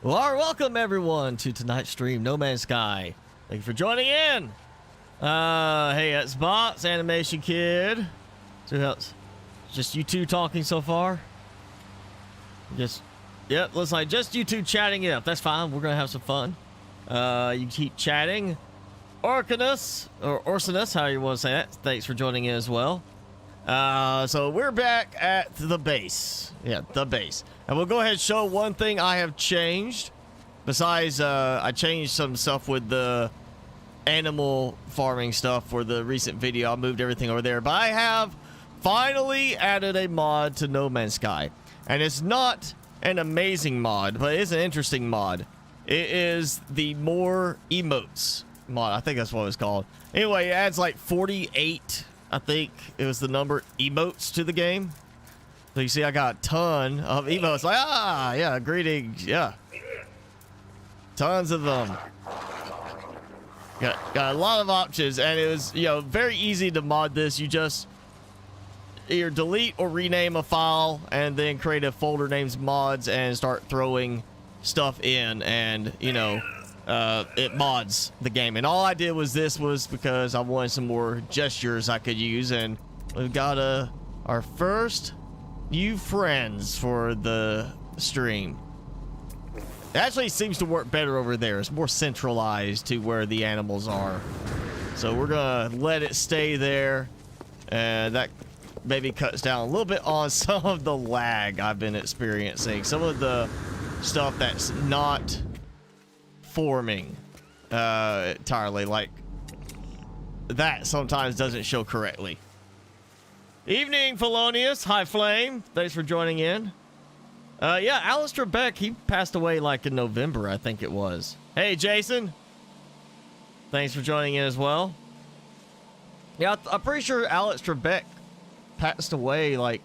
Well, welcome everyone to tonight's stream, No Man's Sky. Thank you for joining in. Hey, it's Bots, Animation Kid. So else? Just you two talking so far? Yep, looks like just you two chatting it up. That's fine. We're gonna have some fun. You keep chatting. Orcanus, or Orsinus, how you want to say that. Thanks for joining in as well. So we're back at the base. Yeah, the base. And we'll go ahead and show one thing I have changed. Besides, I changed some stuff with the animal farming stuff for the recent video. I moved everything over there. But I have finally added a mod to No Man's Sky. And it's not an amazing mod, but it's an interesting mod. It is the more emotes mod. I think that's what it's called. Anyway, it adds like 48, I think it was the number, emotes to the game. So you see I got a ton of emotes. Like, yeah, greetings, yeah. Tons of them. Got a lot of options, and it was, you know, very easy to mod this. You just either delete or rename a file and then create a folder named mods and start throwing stuff in, and, you know, it mods the game. And all I did was this was because I wanted some more gestures I could use, and we've got our first new friends for the stream. It actually seems to work better over there. It's more centralized to where the animals are. So we're gonna let it stay there, and that maybe cuts down a little bit on some of the lag I've been experiencing. Some of the stuff that's not forming entirely, like that sometimes doesn't show correctly. Evening, Felonious. Hi, Flame. Thanks for joining in. Yeah, Alistair Beck, he passed away like in November, I think it was. Hey, Jason. Thanks for joining in as well. Yeah, I'm pretty sure Alistair Beck passed away like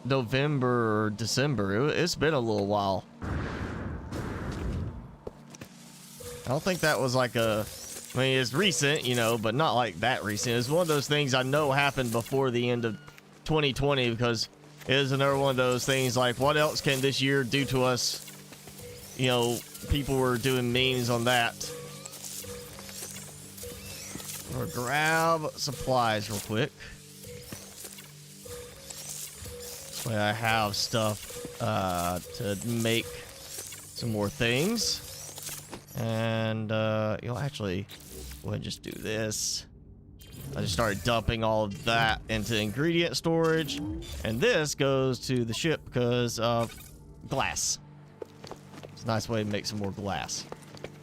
November or December. It's been a little while. I don't think that was like a... I mean, it's recent, you know, but not like that recent. It's one of those things I know happened before the end of 2020, because it is another one of those things like, what else can this year do to us? You know, people were doing memes on that. We'll grab supplies real quick. This way I have stuff to make some more things. And, you know, actually, go ahead and just do this. I just started dumping all of that into ingredient storage, and this goes to the ship because of glass. It's a nice way to make some more glass.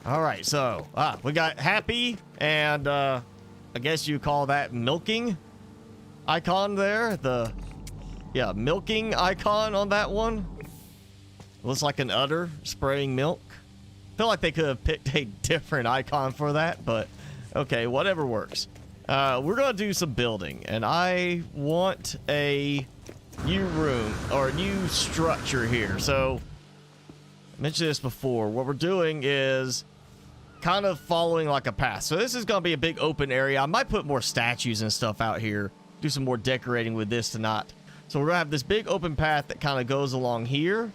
All right, so we got happy, and I guess you call that milking icon there. The milking icon on that one looks like an udder spraying milk. I feel like they could have picked a different icon for that, but okay, whatever works. We're gonna do some building, and I want a new room or a new structure here. So I mentioned this before. What we're doing is kind of following like a path. So this is gonna be a big open area. I might put more statues and stuff out here, do some more decorating with this tonight. So we're gonna have this big open path that kind of goes along here,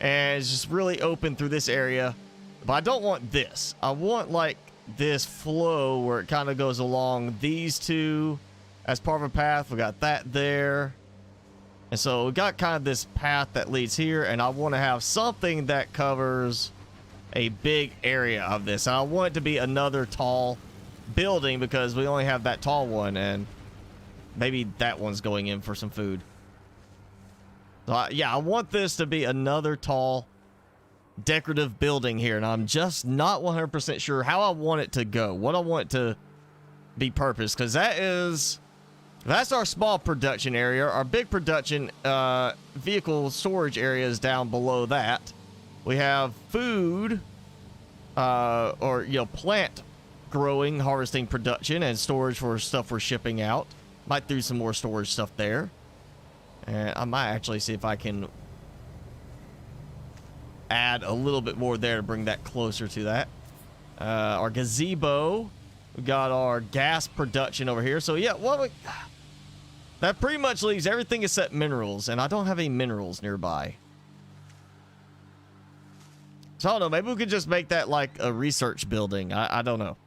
and it's just really open through this area. But I don't want this. I want like this flow where it kind of goes along these two as part of a path. We got that there, and so we got kind of this path that leads here, and I want to have something that covers a big area of this. And I want it to be another tall building because we only have that tall one, and maybe that one's going in for some food. So yeah, I want this to be another tall decorative building here, and I'm just not 100% sure how I want it to go, what I want it to be purpose, because that's our small production area. Our big production vehicle storage area is down below that. We have food or, you know, plant growing, harvesting, production, and storage for stuff we're shipping out. Might do some more storage stuff there, and I might actually see if I can add a little bit more there to bring that closer to that. Our gazebo, we got our gas production over here. So yeah, that pretty much leaves everything except minerals, and I don't have any minerals nearby. So I don't know. Maybe we could just make that like a research building. I don't know.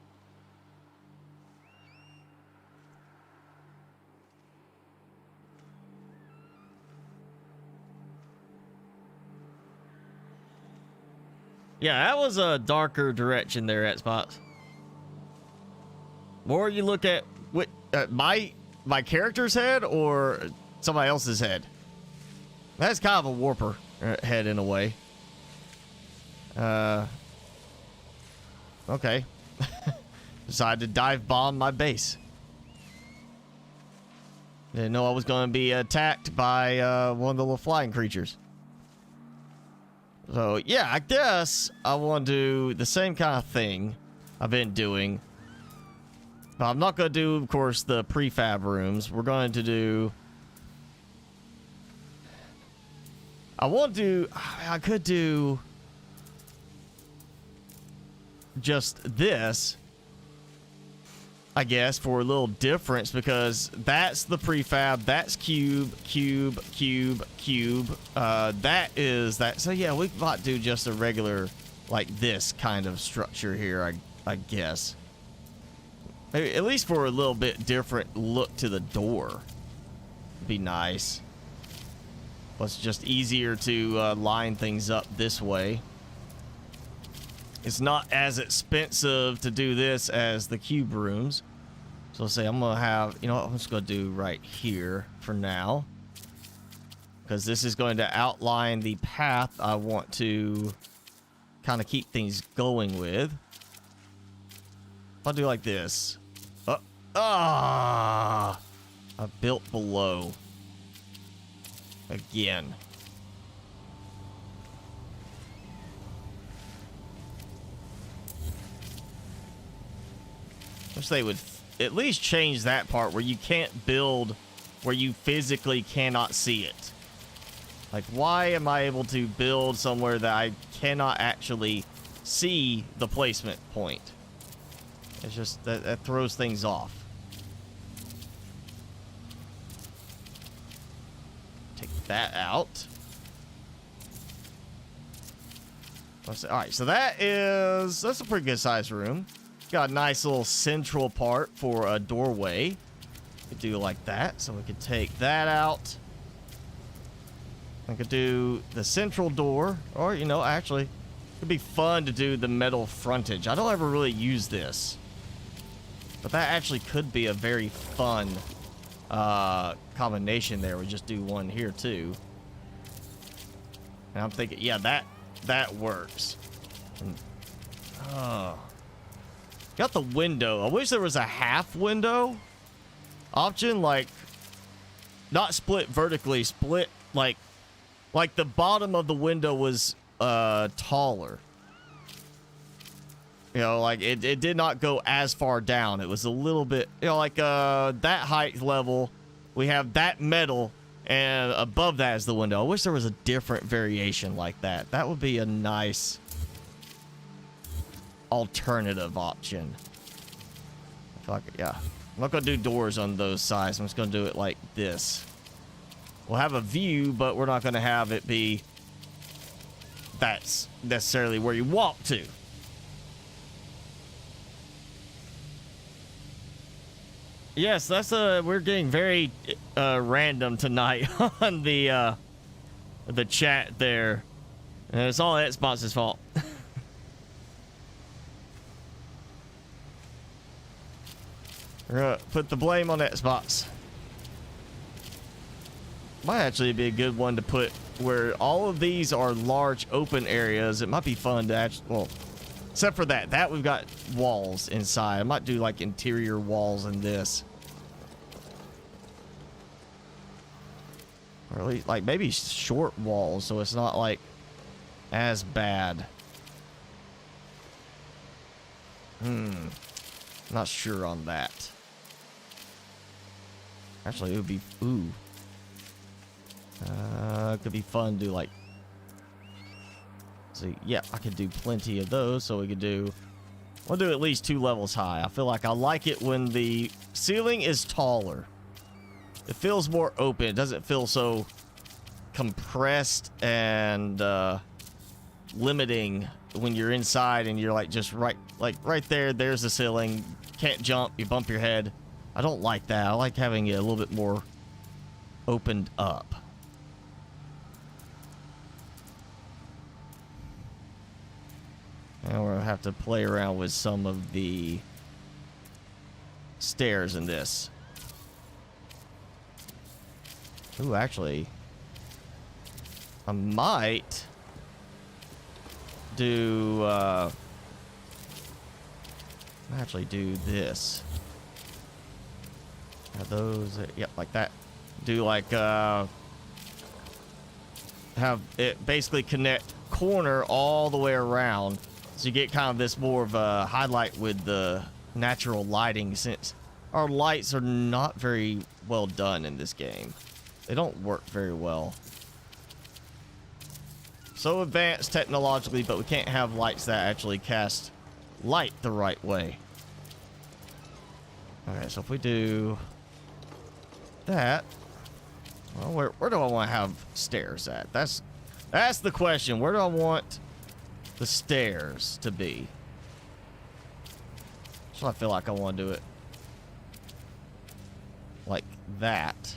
Yeah, that was a darker direction there at spots. More you look at what my character's head or somebody else's head. That's kind of a warper head in a way. Okay. Decided to dive bomb my base. Didn't know I was going to be attacked by one of the little flying creatures. So, yeah, I guess I want to do the same kind of thing I've been doing. But I'm not going to do, of course, the prefab rooms. We're going to do... I could do... just this, I guess, for a little difference, because that's the prefab, that's cube. That is that. So yeah, we might do just a regular, like this kind of structure here, I guess. Maybe, at least for a little bit different look to the door. Be nice. Plus, just easier to line things up this way. It's not as expensive to do this as the cube rooms. So let's say I'm going to have, you know what, I'm just going to do right here for now. Because this is going to outline the path I want to kind of keep things going with. I'll do like this. I built below. Again. Wish they would at least change that part where you can't build where you physically cannot see it. Like, why am I able to build somewhere that I cannot actually see the placement point? It's just that throws things off. Take that out. Alright, so that's a pretty good sized room. Got a nice little central part for a doorway. We could do like that, so we could take that out. I could do the central door, or, you know, actually, it could be fun to do the metal frontage. I don't ever really use this, but that actually could be a very fun combination there. We just do one here too. And I'm thinking, yeah, that works. And, got the window. I wish there was a half window option, like not split vertically, split like the bottom of the window was taller. You know, like it did not go as far down. It was a little bit, you know, like that height level. We have that metal, and above that is the window. I wish there was a different variation like that. That would be a nice alternative option. I feel like, yeah, I'm not gonna do doors on those sides. I'm just gonna do it like this. We'll have a view, but we're not gonna have it be that's necessarily where you walk to. Yes, that's we're getting very random tonight on the chat there, and it's all Xbox's fault. We're gonna put the blame on Xbox. Might actually be a good one to put where all of these are large open areas. It might be fun to actually, well, except for that we've got walls inside. I might do like interior walls in this. Or at least like maybe short walls so it's not like as bad. Not sure on that. Actually, it would be, ooh. It could be fun to do like, see, yeah, I could do plenty of those. So we could do, we'll do at least 2 levels high. I feel like I like it when the ceiling is taller. It feels more open. It doesn't feel so compressed and limiting when you're inside and you're like just right there. There's the ceiling. Can't jump. You bump your head. I don't like that. I like having it a little bit more opened up. Now we're gonna have to play around with some of the stairs in this. Ooh, actually, I might do actually do this. Have those, yep, like that. Do like have it basically connect corner all the way around, so you get kind of this more of a highlight with the natural lighting, since our lights are not very well done in this game. They don't work very well. So advanced technologically, but we can't have lights that actually cast light the right way. Okay, so if we do that, well, where do I want to have stairs at? That's the question. Where do I want the stairs to be? So I feel like I want to do it like that.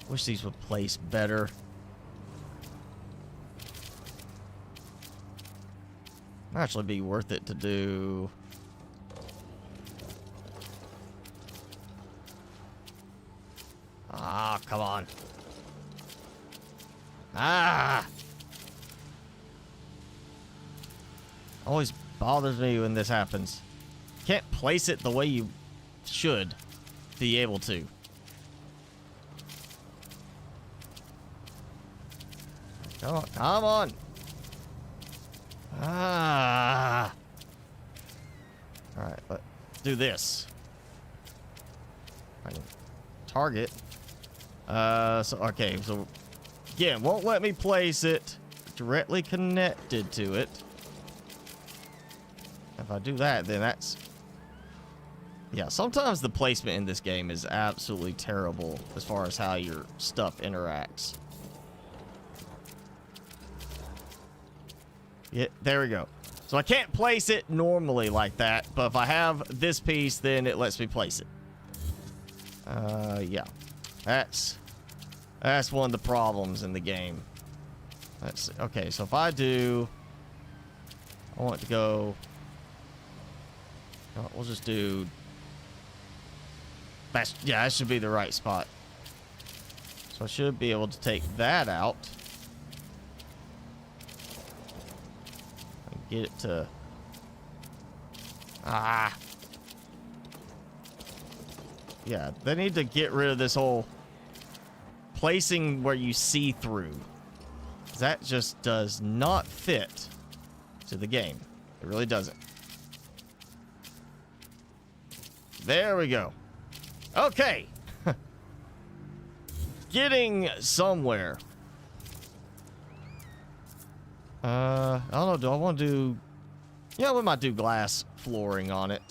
Wish these would place better. Might actually be worth it to do. Ah, come on. Ah! Always bothers me when this happens. Can't place it the way you should be able to. Come on, come on. Ah. All right, let's do this. I can target. So okay, so again, won't let me place it directly connected to it. If I do that, then that's, yeah, sometimes the placement in this game is absolutely terrible as far as how your stuff interacts. Yeah, there we go. So I can't place it normally like that, but if I have this piece, then it lets me place it. Yeah. That's one of the problems in the game. Let's see. Okay, so if I do, I want it to go, we'll just do, yeah, that should be the right spot. So I should be able to take that out. And get it to, yeah, they need to get rid of this whole placing where you see through. That just does not fit to the game. It really doesn't. There we go. Okay. Getting somewhere. I don't know. Do I want to do... Yeah, we might do glass flooring on it.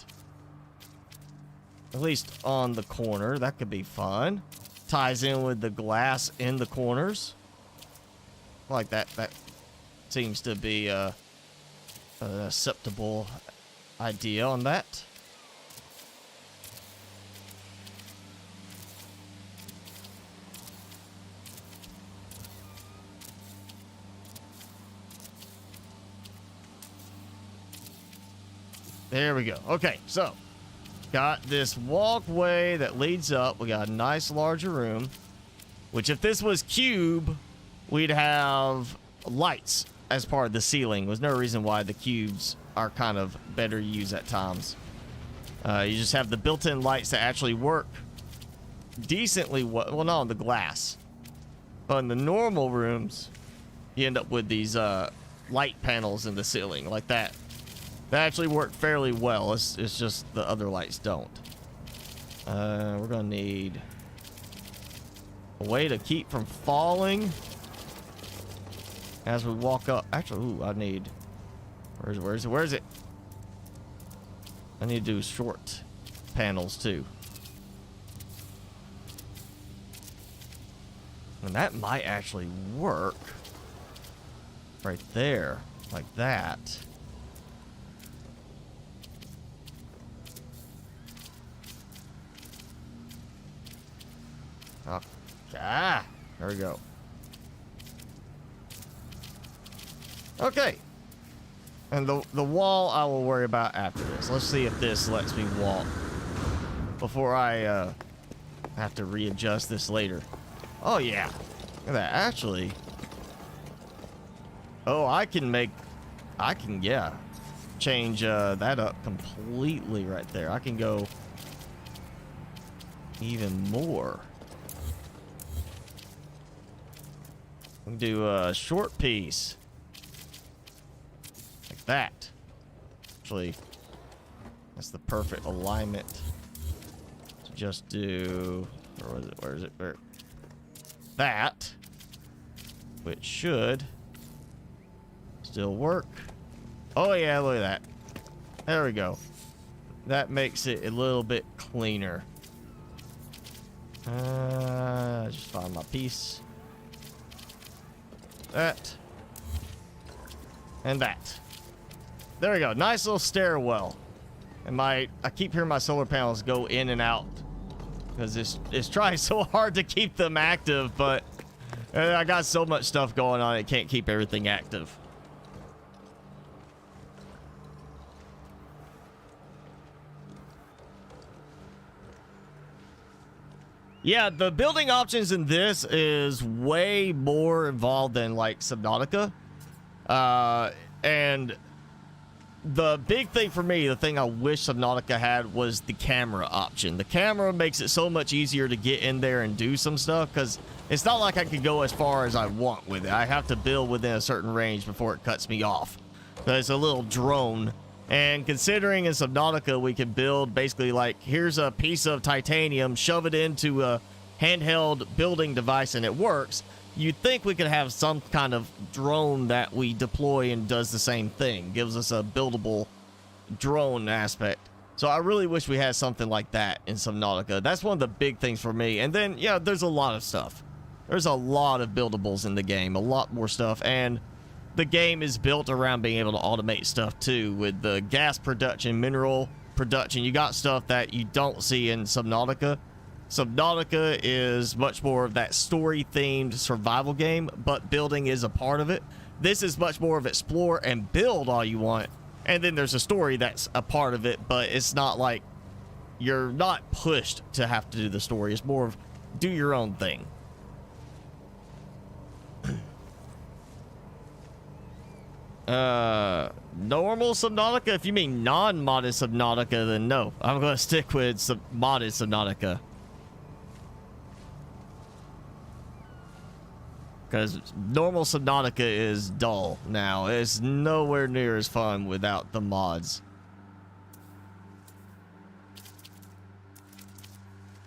At least on the corner. That could be fun. Ties in with the glass in the corners. Like that. That seems to be an acceptable idea on that. There we go. Okay, so got this walkway that leads up. We got a nice larger room, which if this was cube, we'd have lights as part of the ceiling. There's no reason why the cubes are kind of better used at times. You just have the built-in lights that actually work decently well, not on the glass, but in the normal rooms, you end up with these light panels in the ceiling like that. That actually work fairly well. It's just the other lights don't. We're gonna need a way to keep from falling as we walk up. Actually, ooh, I need. Where is it? I need to do short panels too. And that might actually work. right there, like that. Oh, there we go. Okay. And the wall I will worry about after this. Let's see if this lets me walk before I have to readjust this later. Oh yeah. Look at that. Actually. Oh, I can yeah, change that up completely right there. I can go even more. I can do a short piece. Like that. Actually, that's the perfect alignment to just do, where is it? That, which should still work. Oh yeah, look at that. There we go. That makes it a little bit cleaner. Just find my piece. That. And that. There we go. Nice little stairwell. And I keep hearing my solar panels go in and out because it's trying so hard to keep them active, but I got so much stuff going on, it can't keep everything active. Yeah, the building options in this is way more involved than like Subnautica. And the big thing for me, the thing I wish Subnautica had, was the camera option. The camera makes it so much easier to get in there and do some stuff, because it's not like I can go as far as I want with it. I have to build within a certain range before it cuts me off. So it's a little drone. And considering in Subnautica we can build basically like, here's a piece of titanium, shove it into a handheld building device and it works, you'd think we could have some kind of drone that we deploy and does the same thing. Gives us a buildable drone aspect. So I really wish we had something like that in Subnautica. That's one of the big things for me. And then, yeah, there's a lot of stuff. There's a lot of buildables in the game, a lot more stuff. And the game is built around being able to automate stuff too, with the gas production, mineral production. You got stuff that you don't see in Subnautica. Subnautica is much more of that story-themed survival game, but building is a part of it. This is much more of explore and build all you want, and then there's a story that's a part of it, but it's not like you're not pushed to have to do the story. It's more of do your own thing. Normal Subnautica? If you mean non-modded Subnautica, then no. I'm going to stick with modded Subnautica. Because normal Subnautica is dull now. It's nowhere near as fun without the mods.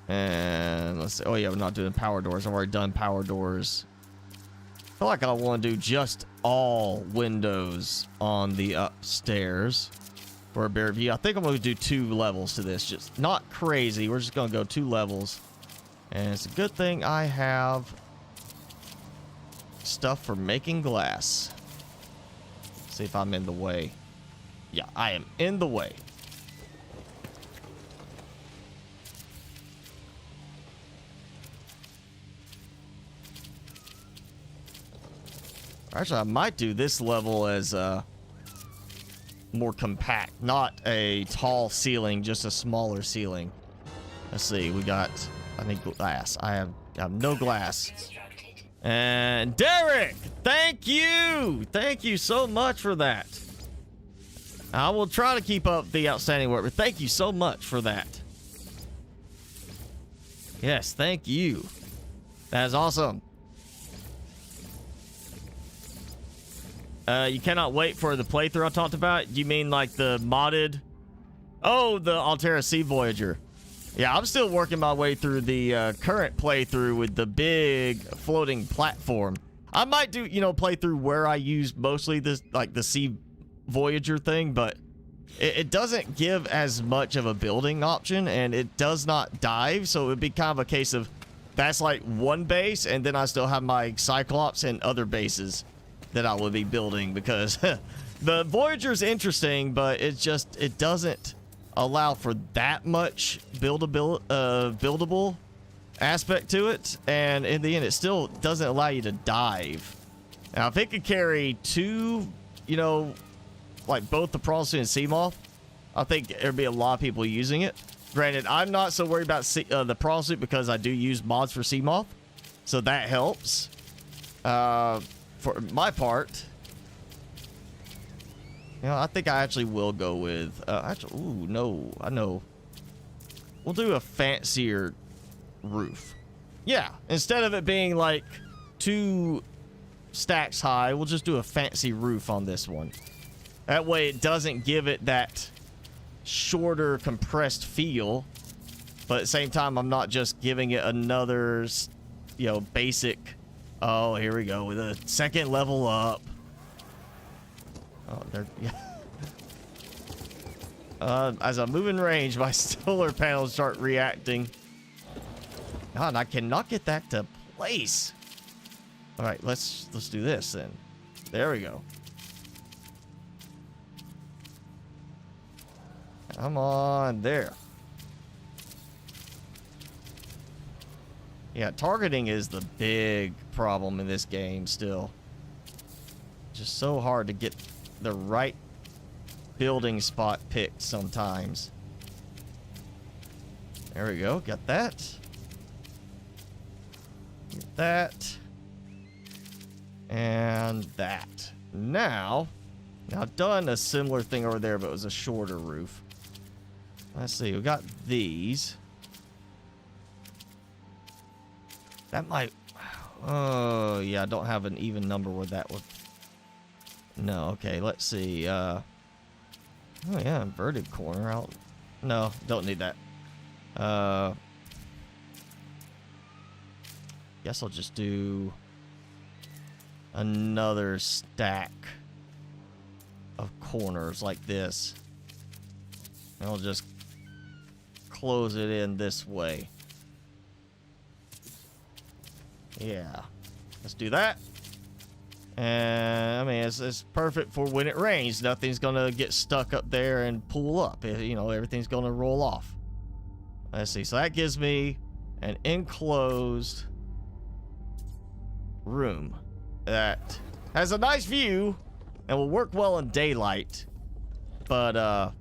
And let's see. Oh yeah, we're not doing power doors. I've already done power doors. I feel like I want to do just all windows on the upstairs for a better view. I think I'm going to do 2 levels to this. Just not crazy. We're just going to go 2 levels. And it's a good thing I have stuff for making glass. See if I'm in the way. Yeah, I am in the way. Actually, I might do this level as more compact, not a tall ceiling, just a smaller ceiling. Let's see, we got, I think, glass. I have no glass. And Derek, thank you so much for that. I will try to keep up the outstanding work, but thank you so much for that. Yes, thank you. That is awesome. You cannot wait for the playthrough I talked about. You mean like the modded? Oh, the Altera Sea Voyager. Yeah, I'm still working my way through the current playthrough with the big floating platform. I might do, you know, playthrough where I use mostly this, like the Sea Voyager thing, but it doesn't give as much of a building option, and it does not dive, so it would be kind of a case of that's like one base, and then I still have my Cyclops and other bases that I would be building, because the Voyager's interesting, but it doesn't allow for that much buildable aspect to it, and in the end it still doesn't allow you to dive. Now if it could carry two, you know, like both the prawn suit and sea moth, I think there'd be a lot of people using it. Granted, I'm not so worried about the prawn suit because I do use mods for sea moth, so that helps for my part. You know, I think I actually will go with actually, ooh, no, I know, we'll do a fancier roof. Yeah, instead of it being like 2 stacks high, we'll just do a fancy roof on this one. That way it doesn't give it that shorter compressed feel, but at the same time I'm not just giving it another, you know, basic, oh, here we go with a second level up. Oh, there, yeah. As I move in range, my solar panels start reacting. God, I cannot get that to place. All right, let's do this then. There we go. Come on, there. Yeah, targeting is the big problem in this game still. Just so hard to get the right building spot picked sometimes. There we go, got that. Get that. And that. Now I've done a similar thing over there, but it was a shorter roof. Let's see, we got these. That might, oh yeah, I don't have an even number where that would. No, okay, let's see. Oh yeah, inverted corner out. No, don't need that. Guess I'll just do another stack of corners like this. And I'll just close it in this way. Yeah, let's do that. And I mean, it's perfect for when it rains. Nothing's gonna get stuck up there and pull up. You know, everything's gonna roll off. Let's see. So that gives me an enclosed room that has a nice view and will work well in daylight, but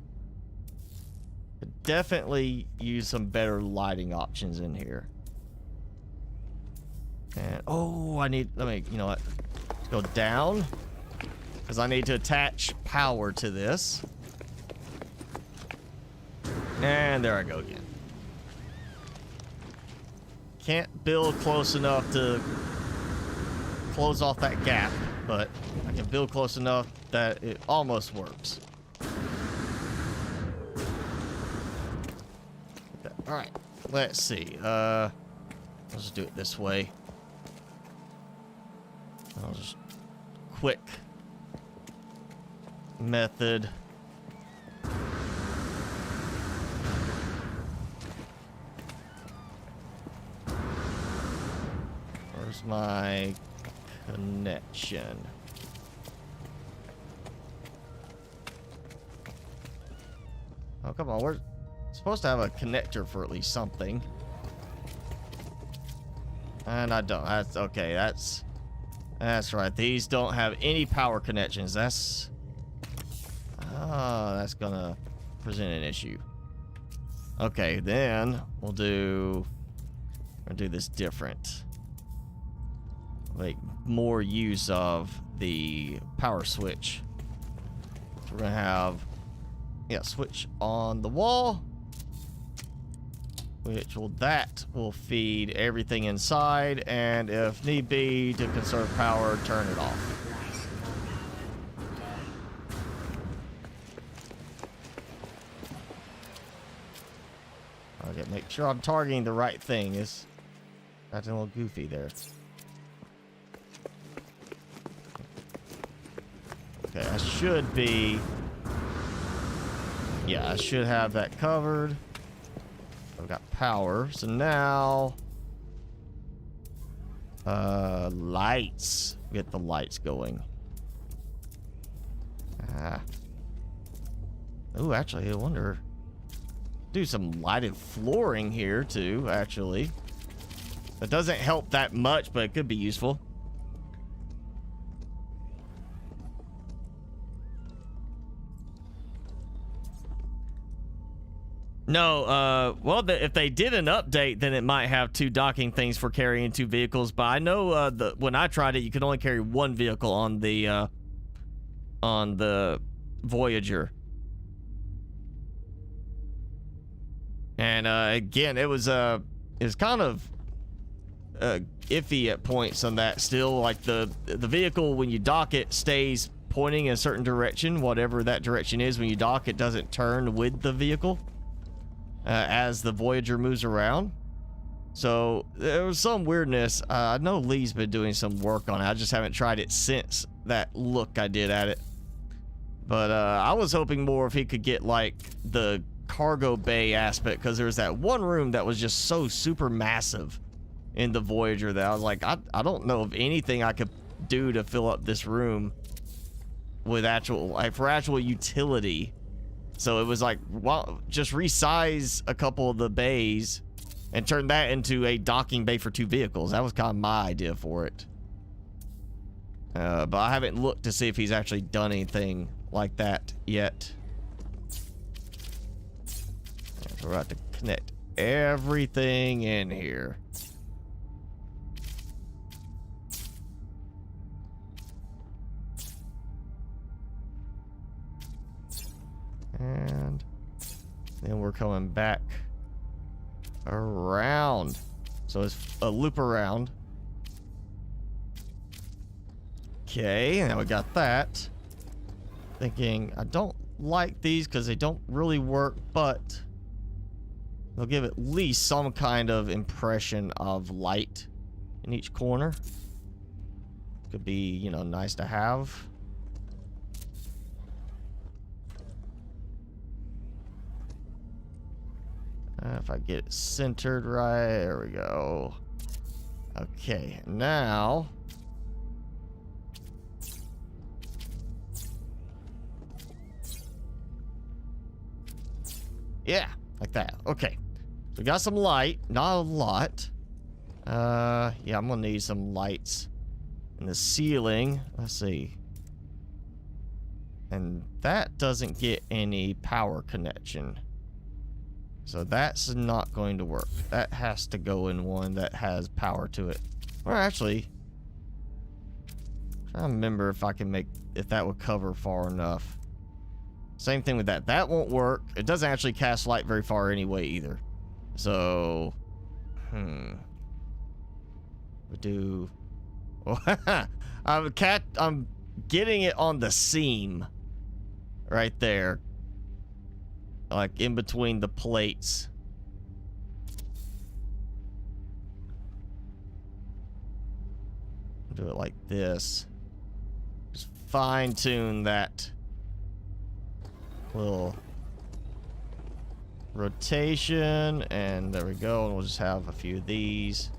could definitely use some better lighting options in here. And oh, let me, you know what? Let's go down, because I need to attach power to this. And there I go again. Can't build close enough to close off that gap, but I can build close enough that it almost works. All right, let's see. Let's just do it this way. I'll just quick method. Where's my connection? Oh, come on. We're supposed to have a connector for at least something. And I don't. That's okay. That's right. These don't have any power connections. That's gonna present an issue. Okay, then we'll do this different. Make more use of the power switch. So we're gonna have, yeah, switch on the wall, which will feed everything inside, and if need be to conserve power, turn it off. Okay, make sure I'm targeting the right thing. That's a little goofy there. Okay, I should be, yeah, I should have that covered. I've got power, so now lights. Get the lights going. Ooh, actually, I wonder. Do some lighted flooring here too, actually. That doesn't help that much, but it could be useful. No, well, if they did an update, then it might have 2 docking things for carrying 2 vehicles. But I know when I tried it, you could only carry 1 vehicle on the Voyager. And again, it was kind of iffy at points on that. Still, like the vehicle, when you dock it, stays pointing in a certain direction, whatever that direction is. When you dock, it doesn't turn with the vehicle as the Voyager moves around. So there was some weirdness. I know Lee's been doing some work on it. I just haven't tried it since that look I did at it. But I was hoping more if he could get like the cargo bay aspect, because there's that one room that was just so super massive in the Voyager that I was like, I don't know of anything I could do to fill up this room with for actual utility. So it was like, well, just resize a couple of the bays and turn that into a docking bay for 2 vehicles. That was kind of my idea for it. But I haven't looked to see if he's actually done anything like that yet. We're about to connect everything in here. And then we're coming back around. So it's a loop around. Okay, now we got that. Thinking, I don't like these because they don't really work, but they'll give at least some kind of impression of light in each corner. Could be, you know, nice to have. If I get it centered right, there we go. Okay, now yeah, like that. Okay, so we got some light, not a lot. Yeah, I'm gonna need some lights in the ceiling. Let's see. And that doesn't get any power connection. So that's not going to work. That has to go in one that has power to it. Or actually, I'm trying to remember if that would cover far enough. Same thing with that. That won't work. It doesn't actually cast light very far anyway either. So, we do. I'm getting it on the seam, right there. Like in between the plates. Do it like this. Just fine tune that little rotation, and there we go. And we'll just have a few of these.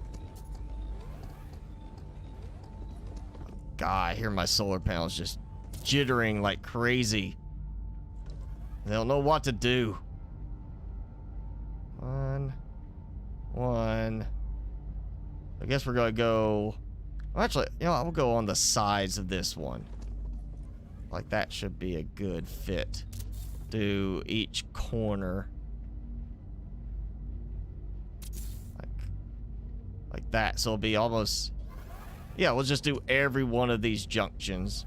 God, I hear my solar panels just jittering like crazy. They don't know what to do. One. I guess we're gonna go. Well, actually, you know, I'll go on the sides of this one. Like that should be a good fit. Do each corner. Like that. So it'll be almost. Yeah, we'll just do every one of these junctions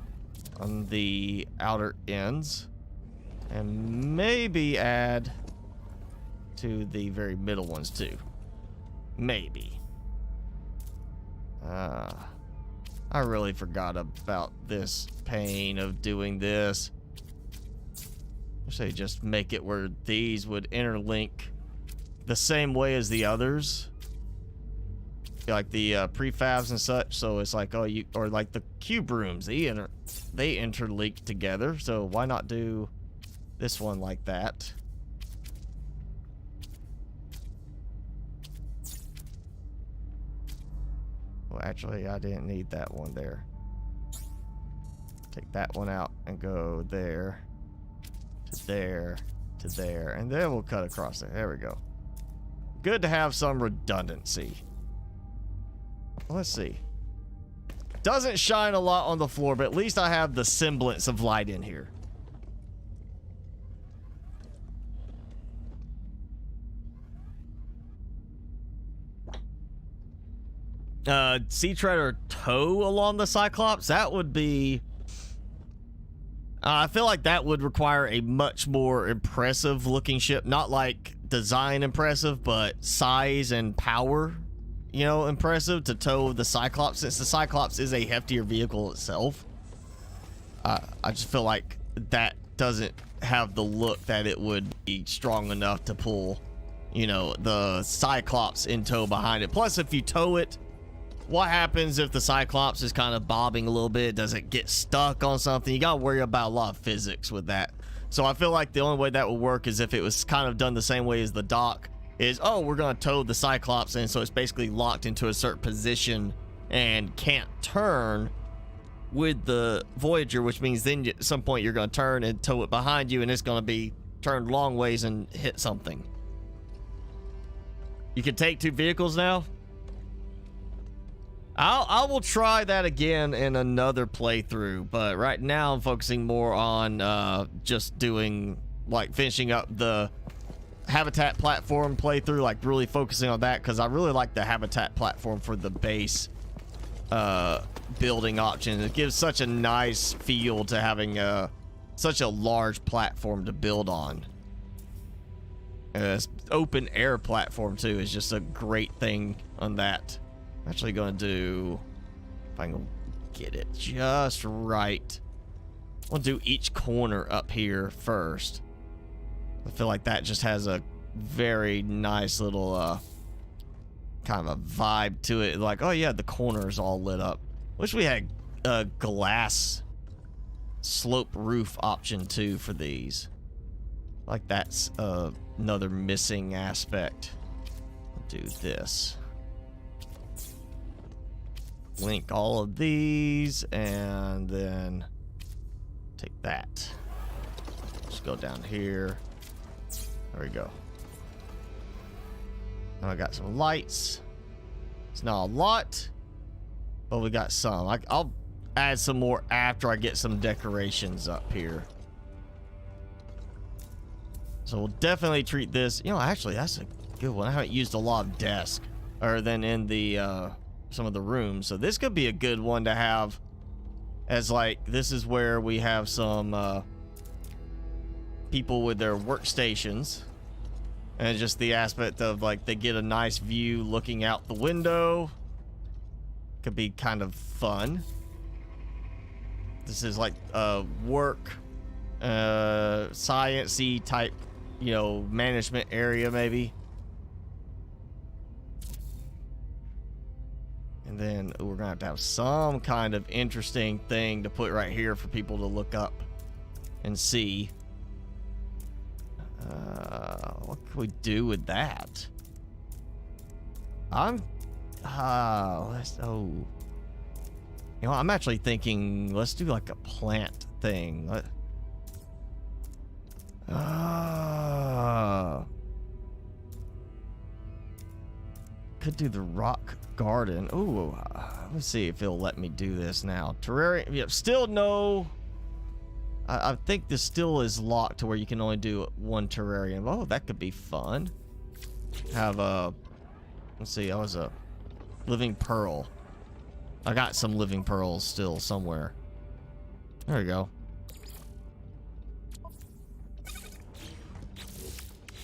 on the outer ends. And maybe add to the very middle ones too. Maybe. I really forgot about this pain of doing this. I say just make it where these would interlink the same way as the others. Like the prefabs and such. So it's like, or like the cube rooms, they interlink together. So why not do this one like that? Well, actually, I didn't need that one there. Take that one out and go there, to there, to there, and then we'll cut across there. There we go. Good to have some redundancy. Let's see. Doesn't shine a lot on the floor, but at least I have the semblance of light in here. Sea Treader tow along the Cyclops, that would be... I feel like that would require a much more impressive looking ship. Not like design impressive, but size and power, you know, impressive to tow the Cyclops, since the Cyclops is a heftier vehicle itself. I just feel like that doesn't have the look that it would be strong enough to pull, you know, the Cyclops in tow behind it. Plus, if you tow it, what happens if the Cyclops is kind of bobbing a little bit? Does it get stuck on something? You gotta worry about a lot of physics with that. So I feel like the only way that would work is if it was kind of done the same way as the dock is, oh, we're gonna tow the Cyclops in, so it's basically locked into a certain position and can't turn with the Voyager, which means then at some point you're gonna turn and tow it behind you, and it's gonna be turned long ways and hit something. You can take two vehicles now? I will try that again in another playthrough, but right now I'm focusing more on just doing, like, finishing up the habitat platform playthrough, like really focusing on that, because I really like the habitat platform for the base building option. It gives such a nice feel to having such a large platform to build on. Open air platform too is just a great thing on that. Actually going to do, if I can get it just right, I'll do each corner up here first. I feel like that just has a very nice little kind of a vibe to it. Like, oh yeah, the corners all lit up. Wish we had a glass slope roof option too for these. Like that's another missing aspect. I'll do this. Link all of these and then take that. Just go down here. There we go. Now I got some lights. It's not a lot, but we got some. I'll add some more after I get some decorations up here. So we'll definitely treat this. You know, actually, that's a good one. I haven't used a lot of desk other than in the some of the rooms, so this could be a good one to have as, like, this is where we have some people with their workstations, and just the aspect of, like, they get a nice view looking out the window. Could be kind of fun. This is like a work science-y type, you know, management area maybe. And then we're gonna have to have some kind of interesting thing to put right here for people to look up and see. What can we do with that? You know, I'm actually thinking let's do like a plant thing. Could do the rock garden. Ooh, let's see if it'll let me do this now. Terrarium. Yep, still no. I think this still is locked to where you can only do one terrarium. Oh, that could be fun. Have a. Let's see. I was a living pearl. I got some living pearls still somewhere. There we go.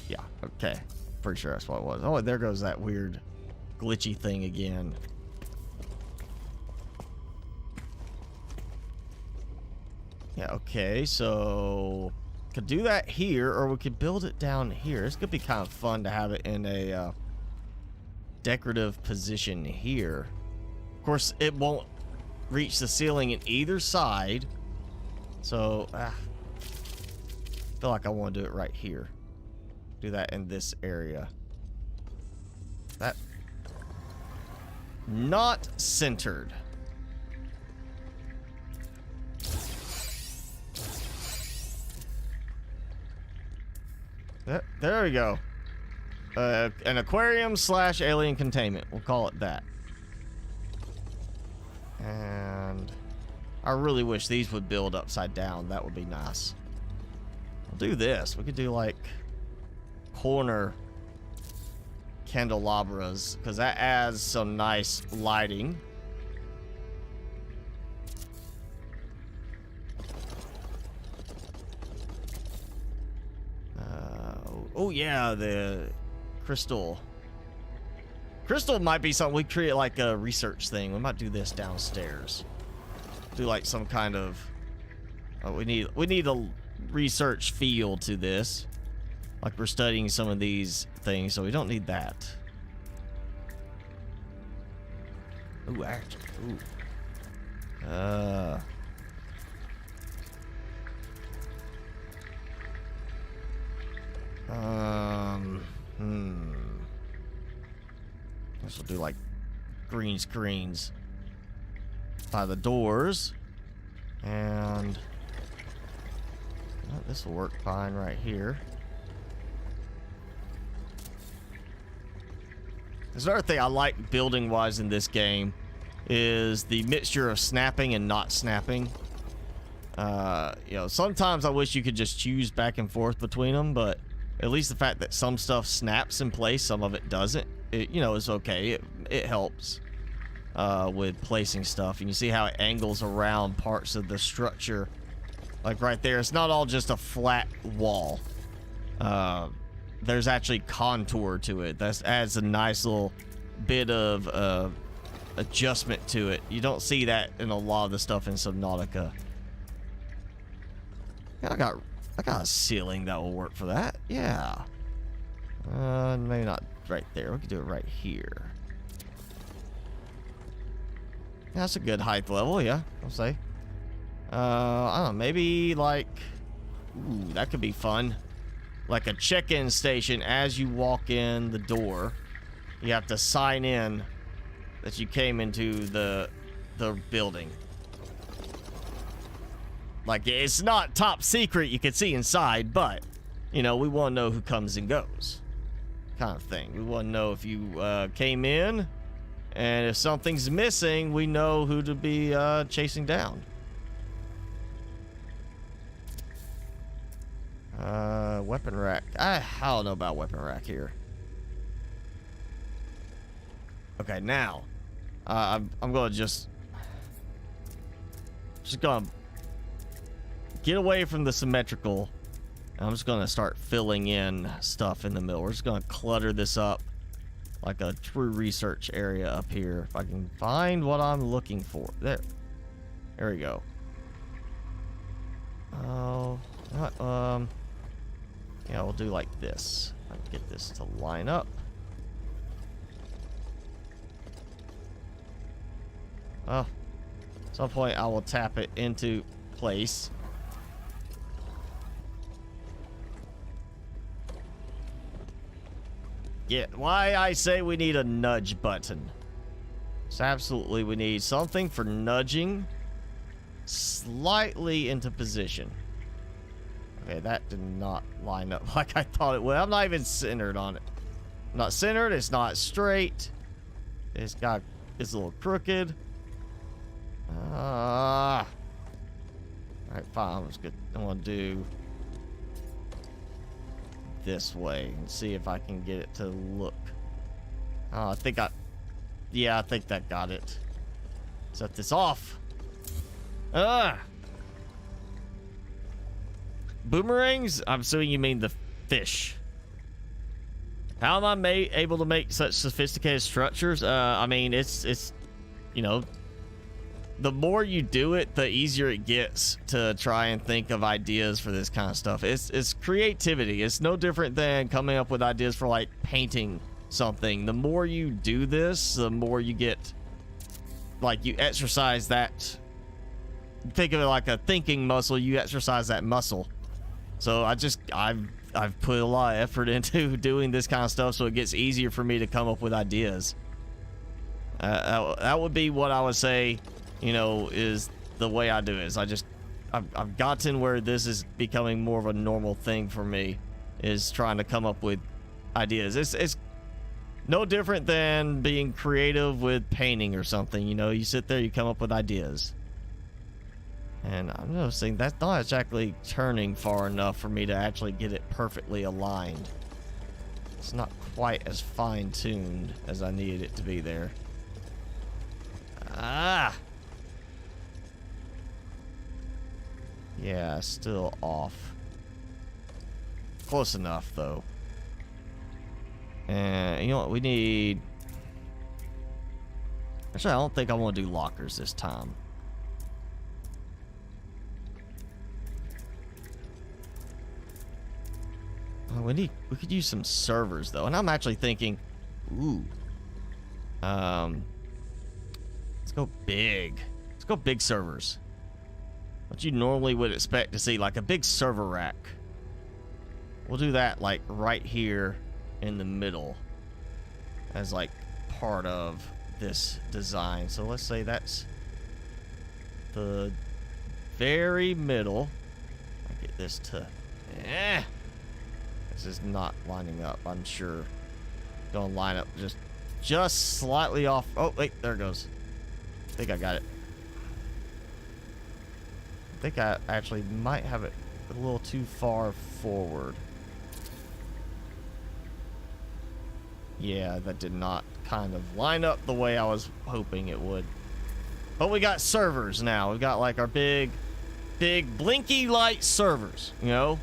Yeah. Okay. Pretty sure that's what it was. Oh, there goes that weird glitchy thing again. Yeah, okay, so could do that here, or we could build it down here. This could be kind of fun to have it in a decorative position here. Of course, it won't reach the ceiling in either side, so I feel like I want to do it right here. Do that in this area. That not centered. There we go. An aquarium / alien containment. We'll call it that. And I really wish these would build upside down. That would be nice. We'll do this. We could do like corner candelabras because that adds some nice lighting. Oh yeah, the crystal. Crystal might be something we create, like a research thing. We might do this downstairs. Do like some kind of. We need a research feel to this. Like we're studying some of these things, so we don't need that. Ooh, actually, ooh. Guess we'll do like green screens by the doors, and this will work fine right here. There's another thing I like building wise in this game is the mixture of snapping and not snapping. You know, sometimes I wish you could just choose back and forth between them, but at least the fact that some stuff snaps in place, some of it doesn't, you know, is okay. It helps with placing stuff, and you see how it angles around parts of the structure. Like right there, it's not all just a flat wall. There's actually contour to it. That adds a nice little bit of adjustment to it. You don't see that in a lot of the stuff in Subnautica. I got a ceiling that will work for that. Yeah. Maybe not right there. We could do it right here. Yeah, that's a good height level. Yeah, I'll say. I don't know. Maybe like, ooh, that could be fun. Like a check-in station. As you walk in the door, you have to sign in that you came into the building. Like, it's not top secret, you can see inside, but, you know, we want to know who comes and goes. Kind of thing. We want to know if you came in, and if something's missing, we know who to be chasing down. Weapon rack. I don't know about weapon rack here. Okay, now, I'm going to just going to get away from the symmetrical. I'm just going to start filling in stuff in the middle. We're just going to clutter this up like a true research area up here. If I can find what I'm looking for. There we go. Oh, yeah, we'll do like this. I can get this to line up. Oh, at some point I will tap it into place. Yeah, why I say we need a nudge button. So absolutely we need something for nudging slightly into position. Okay, that did not line up like I thought it would. I'm not even centered on it. I'm not centered, it's not straight. It's a little crooked. Alright, fine. I'm gonna do this way and see if I can get it to look. Oh, I think that got it. Set this off. Boomerangs? I'm assuming you mean the fish. How am I able to make such sophisticated structures? I mean, it's you know, the more you do it, the easier it gets to try and think of ideas for this kind of stuff. It's creativity. It's no different than coming up with ideas for like painting something. The more you do this, the more you get, like, you exercise that. Think of it like a thinking muscle. You exercise that muscle. So I've put a lot of effort into doing this kind of stuff, so it gets easier for me to come up with ideas. That would be what I would say, you know, is the way I do it. Is I've gotten where this is becoming more of a normal thing for me, is trying to come up with ideas. It's no different than being creative with painting or something. You know, you sit there, you come up with ideas. And I'm noticing that's not exactly turning far enough for me to actually get it perfectly aligned. It's not quite as fine-tuned as I needed it to be there. Ah! Yeah, still off. Close enough, though. And you know what? We need... Actually, I don't think I want to do lockers this time. Oh, we could use some servers, though. And I'm actually thinking... Ooh. Let's go big. Let's go big servers. What you normally would expect to see, like a big server rack. We'll do that, like, right here in the middle as, like, part of this design. So let's say that's the very middle. I'll get this to... This is not lining up, I'm sure. Gonna line up just slightly off. Oh, wait, there it goes. I think I got it. I think I actually might have it a little too far forward. Yeah, that did not kind of line up the way I was hoping it would. But we got servers now. We've got like our big blinky light servers, you know?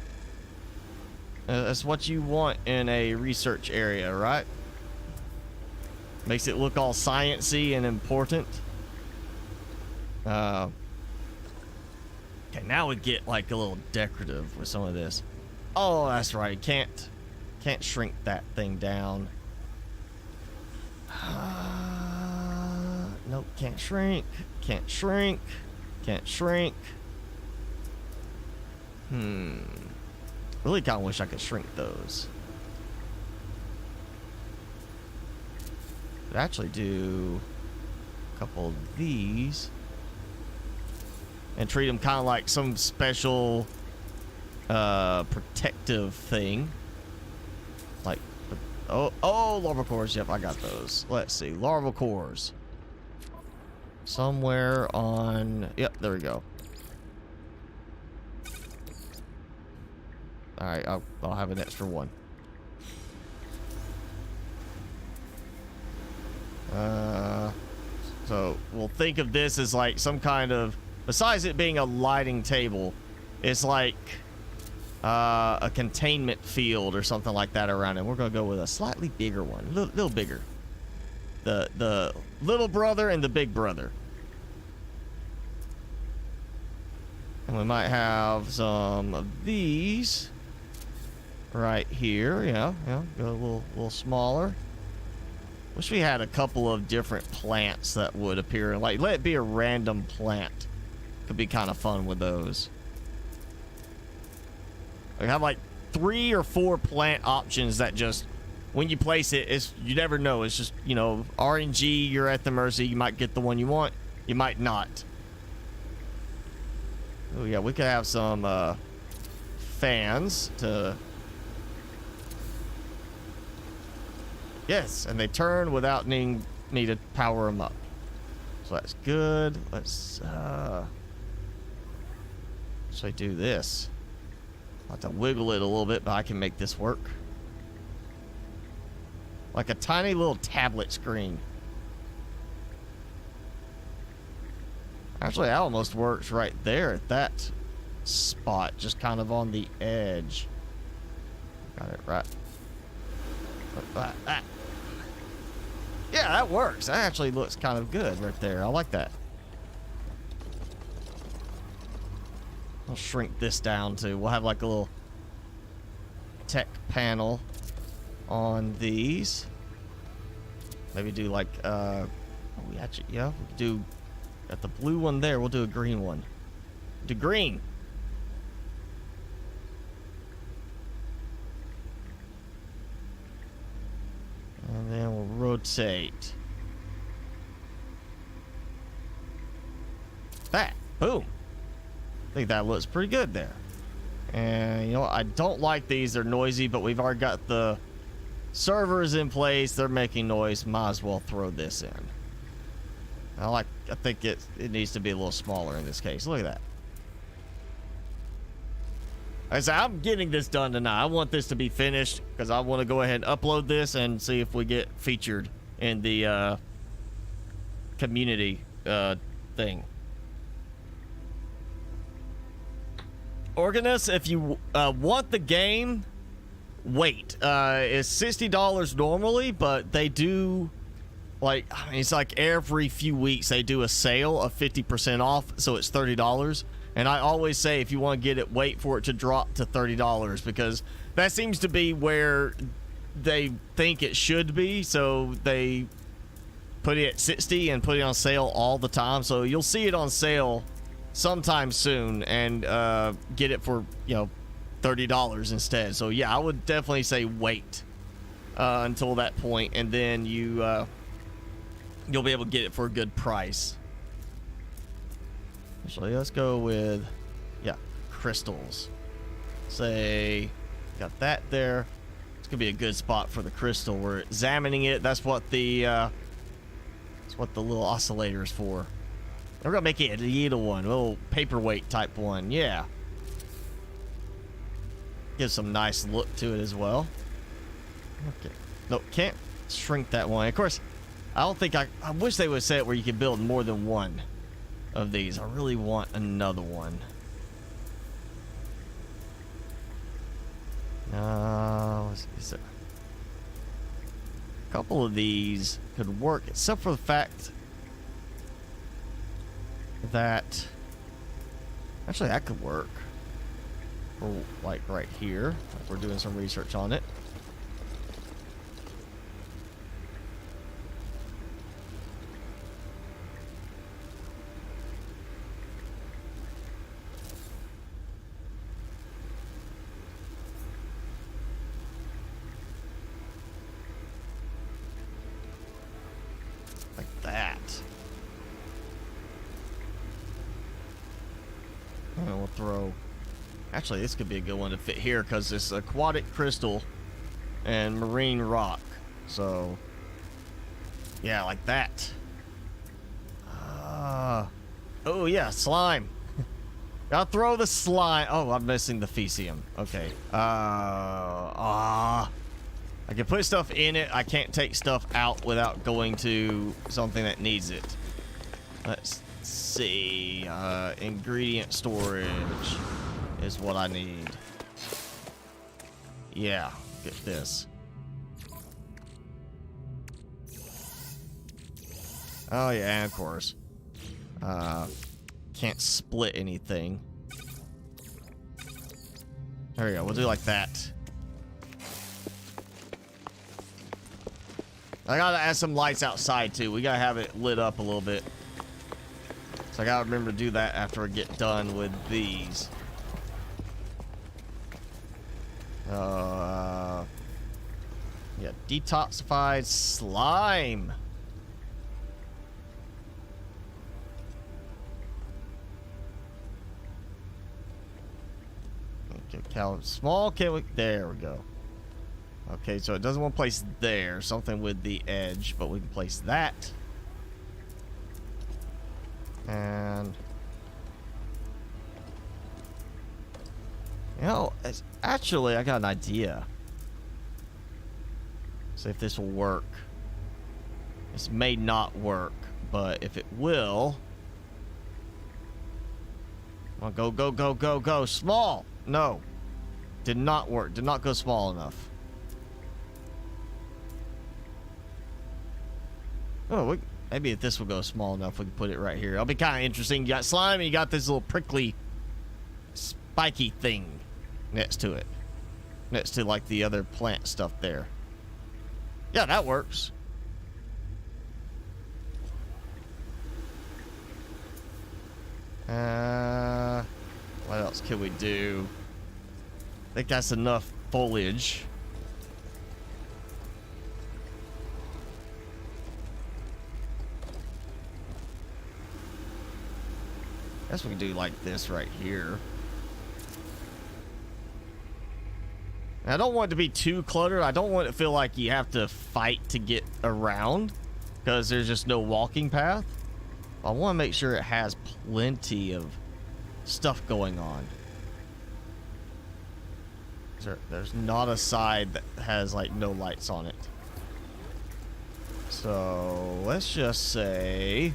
That's what you want in a research area, right? Makes it look all sciencey and important. Okay, now we get like a little decorative with some of this. Oh, that's right. Can't shrink that thing down. Nope, can't shrink. Can't shrink. Can't shrink. Really kind of wish I could shrink those. Could actually do a couple of these and treat them kind of like some special protective thing. Like, oh, larval cores. Yep, I got those. Let's see, larval cores. Somewhere on, yep, there we go. All right, I'll have an extra one. So we'll think of this as like some kind of, besides it being a lighting table, it's like a containment field or something like that around it. We're gonna go with a slightly bigger one, a little bigger. The little brother and the big brother. And we might have some of these right here. Yeah, go a little smaller. Wish we had a couple of different plants that would appear. Like, let it be a random plant. Could be kind of fun with those. We have like 3 or 4 plant options that just, when you place it, you never know. It's just, you know, RNG, you're at the mercy. You might get the one you want. You might not. Oh, yeah, we could have some fans to... Yes, and they turn without needing me to power them up. So that's good. Let's actually do this. I'll have to wiggle it a little bit, but I can make this work. Like a tiny little tablet screen. Actually, that almost works right there at that spot, just kind of on the edge. Got it right. Yeah, that works. That actually looks kind of good right there. I like that. I'll shrink this down too. We'll have like a little tech panel on these. Maybe do like we actually, yeah, we could do got the blue one there. We'll do a green one. Do green. And then we'll rotate. That. Boom. I think that looks pretty good there. And you know what? I don't like these. They're noisy, but we've already got the servers in place. They're making noise. Might as well throw this in. I think it needs to be a little smaller in this case. Look at that. I said, I'm getting this done tonight. I want this to be finished because I want to go ahead and upload this and see if we get featured in the community thing. Organist, if you want the game, wait. It's $60 normally, but they do, like, I mean, it's like every few weeks they do a sale of 50% off, so it's $30. And I always say, if you want to get it, wait for it to drop to $30 because that seems to be where they think it should be. So they put it at 60 and put it on sale all the time. So you'll see it on sale sometime soon and get it for, you know, $30 instead. So yeah, I would definitely say wait until that point, and then you'll be able to get it for a good price. Actually, let's go with, yeah, crystals. Say, got that there. It's gonna be a good spot for the crystal. We're examining it. That's what the little oscillator is for. We're gonna make it a little one, a little paperweight type one. Yeah. Gives some nice look to it as well. Okay. No, can't shrink that one. Of course, I don't think I wish they would say it where you can build more than one of these. I really want another one. Let's see. A couple of these could work, except for the fact that actually that could work. For like right here. We're doing some research on it. Actually, this could be a good one to fit here because it's aquatic crystal and marine rock. So, yeah, like that. Oh, yeah, slime. I'll throw the slime. Oh, I'm missing the Fecium. Okay. I can put stuff in it. I can't take stuff out without going to something that needs it. Let's see. Ingredient storage is what I need. Yeah, get this. Oh yeah, and of course. Can't split anything. There we go, we'll do like that. I gotta add some lights outside too. We gotta have it lit up a little bit. So I gotta remember to do that after I get done with these. Yeah, detoxified slime. Okay, small can there we go. Okay, so it doesn't want to place there, something with the edge, but we can place that. And you know, actually, I got an idea. See if this will work. This may not work, but if it will... Come on, go, go, go, go, go. Small! No. Did not work. Did not go small enough. Oh, maybe if this will go small enough, we can put it right here. It'll be kind of interesting. You got slime and you got this little prickly, spiky thing next to it. Next to, like, the other plant stuff there. Yeah, that works. What else can we do? I think that's enough foliage. Guess we can do like this right here. I don't want it to be too cluttered. I don't want it to feel like you have to fight to get around because there's just no walking path. I want to make sure it has plenty of stuff going on. There's not a side that has like no lights on it. So let's just say,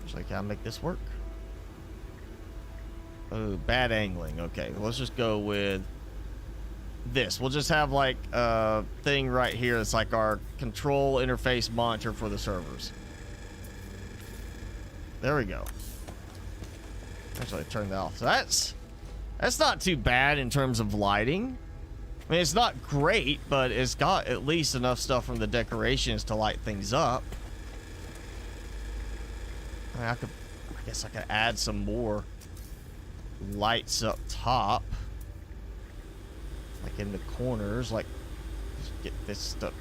actually, can I make this work? Oh, bad angling. Okay, let's just go with this. We'll just have like a thing right here that's like our control interface monitor for the servers. There we go. Actually, turn that off. So that's not too bad in terms of lighting. I mean, it's not great, but it's got at least enough stuff from the decorations to light things up. I mean, I guess I could add some more lights up top, like in the corners, like just get this stuff.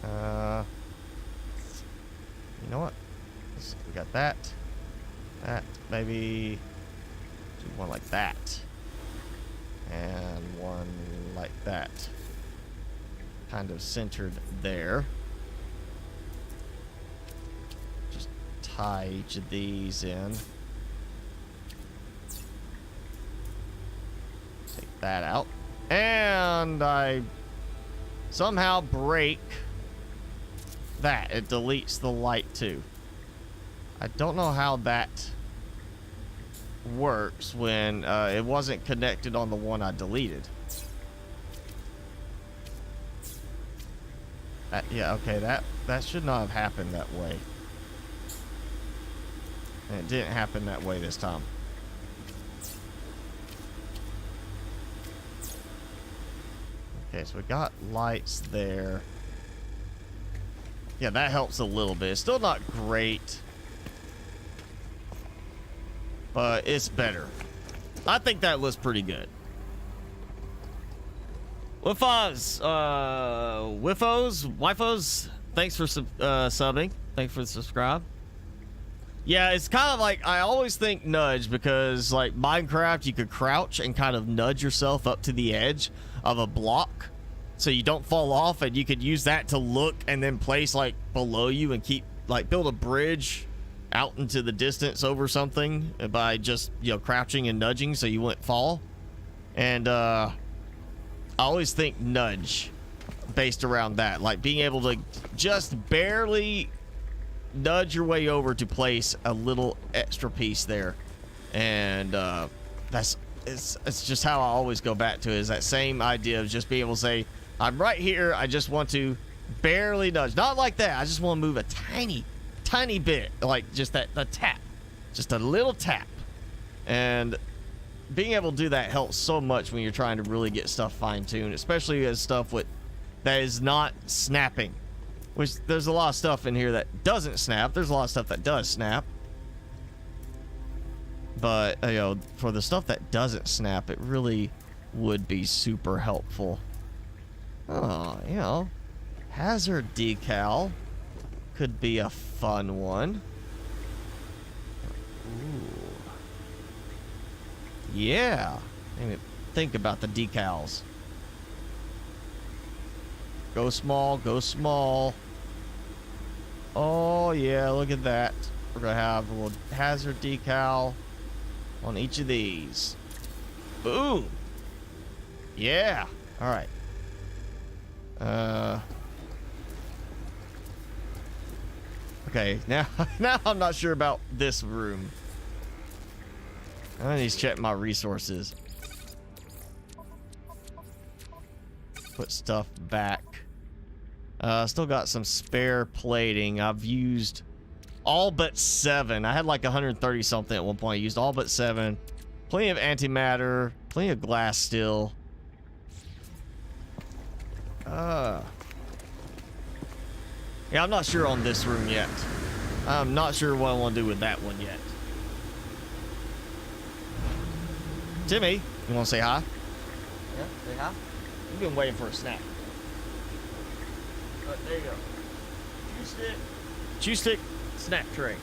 You know what? We got that. Maybe do one like that, and one like that, kind of centered there. Just tie each of these in. Take that out, and I somehow break that. It deletes the light too. I don't know how that works when it wasn't connected on the one I deleted. Yeah, okay, that should not have happened that way. And it didn't happen that way this time. Okay, so we got lights there. Yeah, that helps a little bit. It's still not great, but it's better. I think that looks pretty good. Wifos, thanks for subbing. Thanks for the subscribe. Yeah, it's kind of like, I always think nudge because like Minecraft, you could crouch and kind of nudge yourself up to the edge of a block so you don't fall off, and you could use that to look and then place like below you and keep like build a bridge out into the distance over something by just, you know, crouching and nudging so you wouldn't fall. And I always think nudge based around that, like being able to just barely nudge your way over to place a little extra piece there. And it's just how I always go back to, is that same idea of just being able to say, I'm right here, I just want to barely nudge, not like that, I just want to move a tiny bit, like just the tap, just a little tap. And being able to do that helps so much when you're trying to really get stuff fine-tuned, especially as stuff that is not snapping, which there's a lot of stuff in here that doesn't snap. There's a lot of stuff that does snap, but you know, for the stuff that doesn't snap, it really would be super helpful. Oh, you know, hazard decal could be a fun one. Ooh. Yeah. Maybe think about the decals. Go small, go small. Oh, yeah, look at that. We're going to have a little hazard decal on each of these. Boom. Yeah. All right. Okay, now I'm not sure about this room. I need to check my resources. Put stuff back. Still got some spare plating. I've used all but 7. I had like 130 something at one point. I used all but 7. Plenty of antimatter. Plenty of glass still. Yeah, I'm not sure on this room yet. I'm not sure what I want to do with that one yet. Timmy, you want to say hi? Yeah, say hi. You've been waiting for a snack. There you go. Chew stick, snack tray.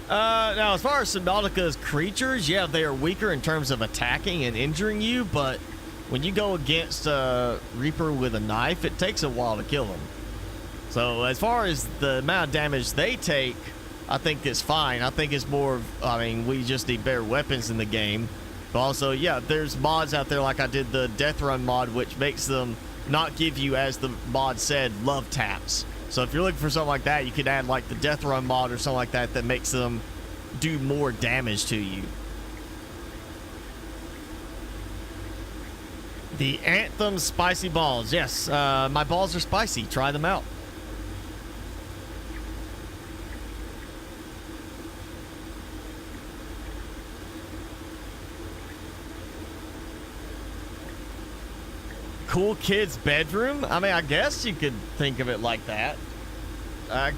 Now, as far as Subnautica's creatures, yeah, they are weaker in terms of attacking and injuring you, but when you go against a Reaper with a knife, it takes a while to kill them. So as far as the amount of damage they take, I think it's fine. I think it's more, I mean, we just need better weapons in the game. But also, yeah, there's mods out there like I did the Death Run mod, which makes them not give you, as the mod said, love taps. So if you're looking for something like that, you could add like the Death Run mod or something like that that makes them do more damage to you. The Anthem spicy balls. Yes, my balls are spicy. Try them out. Cool kid's bedroom? I mean, I guess you could think of it like that. I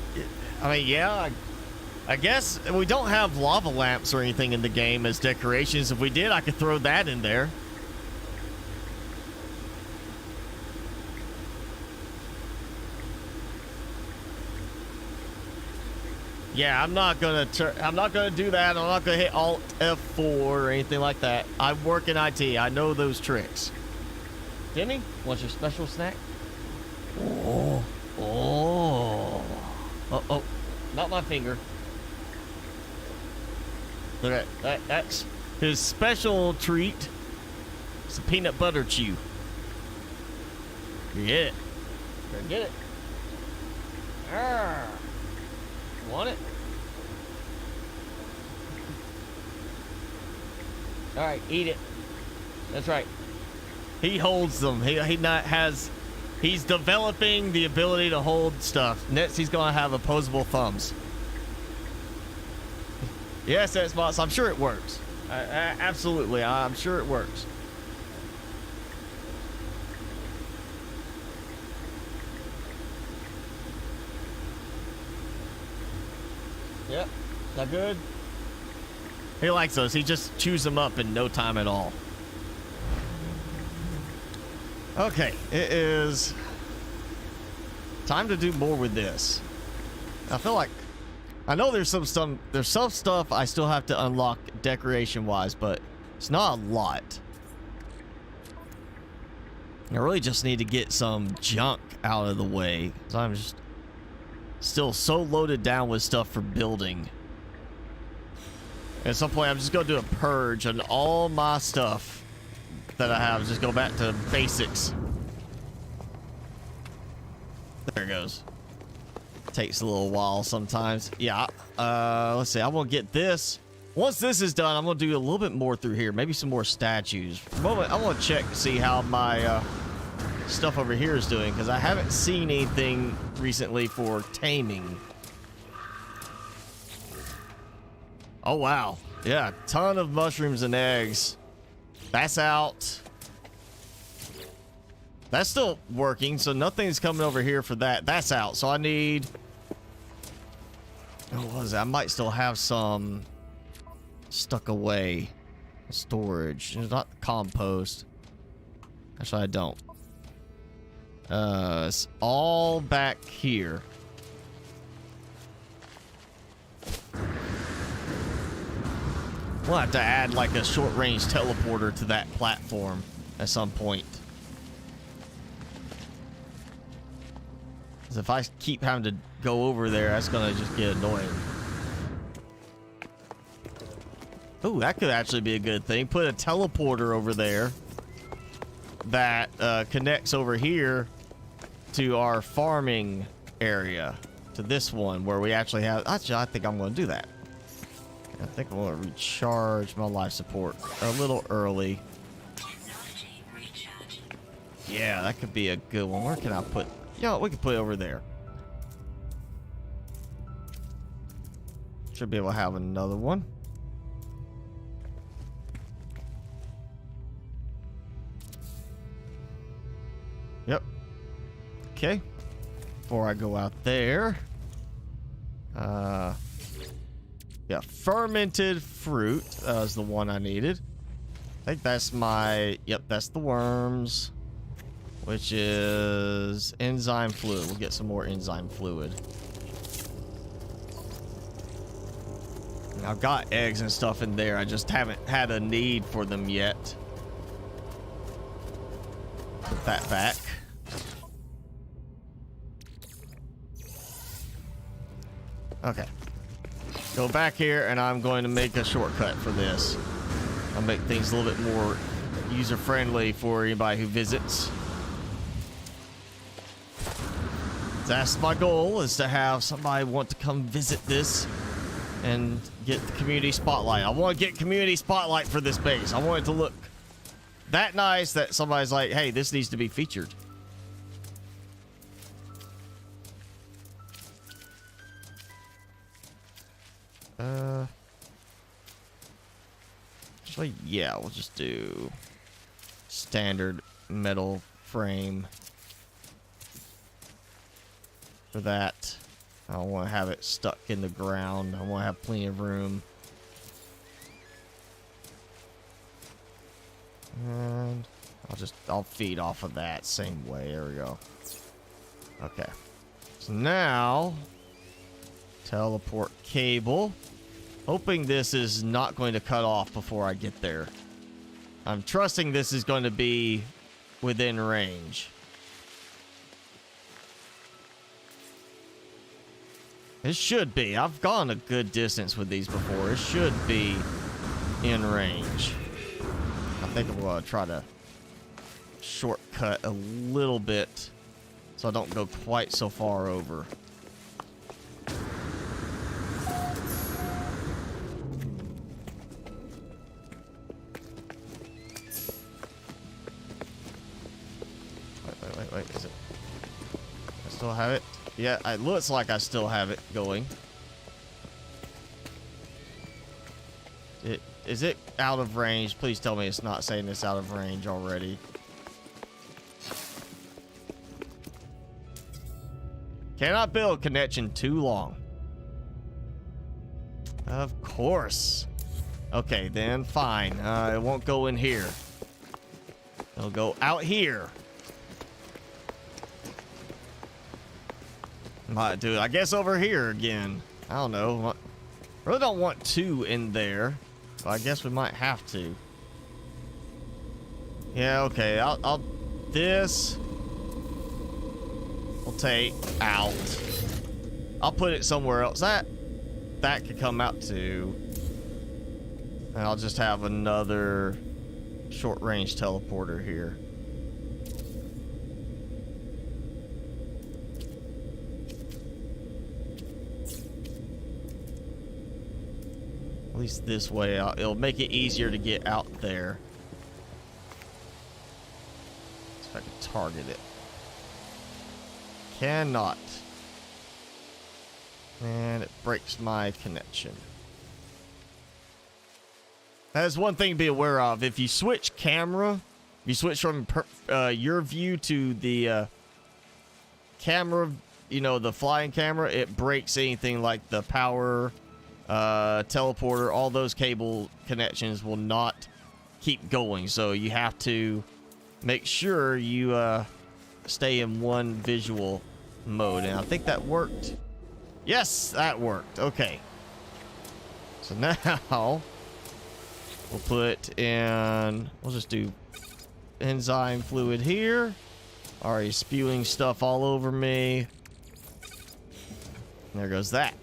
mean, yeah, I guess we don't have lava lamps or anything in the game as decorations. If we did, I could throw that in there. Yeah, I'm not gonna do that. I'm not gonna hit Alt F4 or anything like that. I work in IT. I know those tricks. Timmy, what's your special snack? Oh, not my finger. Look at that. That's his special treat. It's a peanut butter chew. Get it. Better get it. Arrgh. Want it? All right, eat it. That's right. He holds them. He's developing the ability to hold stuff. Next, he's gonna have opposable thumbs. Yes, Xbox. I'm sure it works. Absolutely, I'm sure it works. Yep. Is that good? He likes those. He just chews them up in no time at all. Okay, it is time to do more with this. I feel like I know there's some stuff I still have to unlock decoration wise, but it's not a lot. I really just need to get some junk out of the way, because I'm just still so loaded down with stuff for building. At some point I'm just gonna do a purge on all my stuff that I have. Just go back to basics. There it goes. Takes a little while sometimes. Yeah. Let's see. I want to get this. Once this is done, I'm gonna do a little bit more through here. Maybe some more statues. For a moment, I want to check to see how my stuff over here is doing, because I haven't seen anything recently for taming. Oh wow. Yeah, ton of mushrooms and eggs. That's out. That's still working, so nothing's coming over here for that. That's out. So I need... what was that? I might still have some stuck away. Storage. It's not compost. Actually, I don't. It's all back here. We'll have to add like a short-range teleporter to that platform at some point. Because if I keep having to go over there, that's gonna just get annoying. Oh, that could actually be a good thing. Put a teleporter over there that connects over here to our farming area, to this one where we actually have... Actually, I think I'm gonna do that. I think I want to recharge my life support a little early. Yeah, that could be a good one. Where can I put... Yeah, we can put it over there. Should be able to have another one. Yep. Okay. Before I go out there. Yeah, fermented fruit is the one I needed. I think that's my... Yep, that's the worms. Which is enzyme fluid. We'll get some more enzyme fluid. I've got eggs and stuff in there. I just haven't had a need for them yet. Put that back. Okay. Go back here, and I'm going to make a shortcut for this. I'll make things a little bit more user-friendly for anybody who visits. That's my goal, is to have somebody want to come visit this and get the community spotlight. I want to get community spotlight for this base. I want it to look that nice that somebody's like, hey, this needs to be featured. Actually, yeah, we'll just do standard metal frame for that. I don't want to have it stuck in the ground. I want to have plenty of room. And I'll feed off of that same way. There we go. Okay. So now, teleport cable. Hoping this is not going to cut off before I get there. I'm trusting this is going to be within range. It should be. I've gone a good distance with these before. It should be in range. I think I'm going to try to shortcut a little bit so I don't go quite so far over. Wait. Is it? I still have it? Yeah, it looks like I still have it going. Is it out of range? Please tell me it's not saying it's out of range already. Cannot build connection too long. Of course. Okay, then fine. It won't go in here. It'll go out here. Might do it, I guess, over here again. I don't know. Really don't want two in there, but I guess we might have to. Yeah, okay. This we'll take out. I'll put it somewhere else. That could come out too. And I'll just have another short-range teleporter here. At least this way, it'll make it easier to get out there. See if I can target it. Cannot. And it breaks my connection. That is one thing to be aware of. If you switch camera, if you switch from your view to the camera, you know, the flying camera, it breaks anything like the power, teleporter. All those cable connections will not keep going. So you have to make sure you stay in one visual mode. And I think that worked. Yes, that worked. Okay. So now we'll put in, we'll just do enzyme fluid here. Already spewing stuff all over me. And there goes that.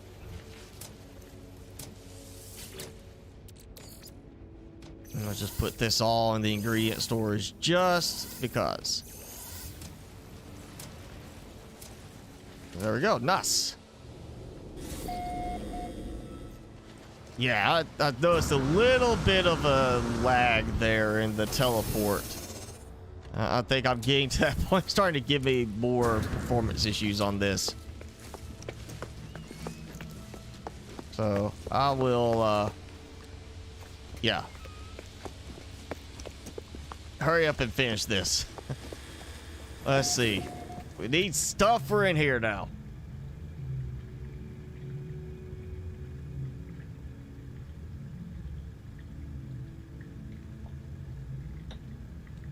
And let's just put this all in the ingredient storage just because. There we go. Nice. Yeah, I noticed a little bit of a lag there in the teleport. I think I'm getting to that point, starting to give me more performance issues on this. So I will, yeah. Hurry up and finish this. Let's see. We need stuff for in here now.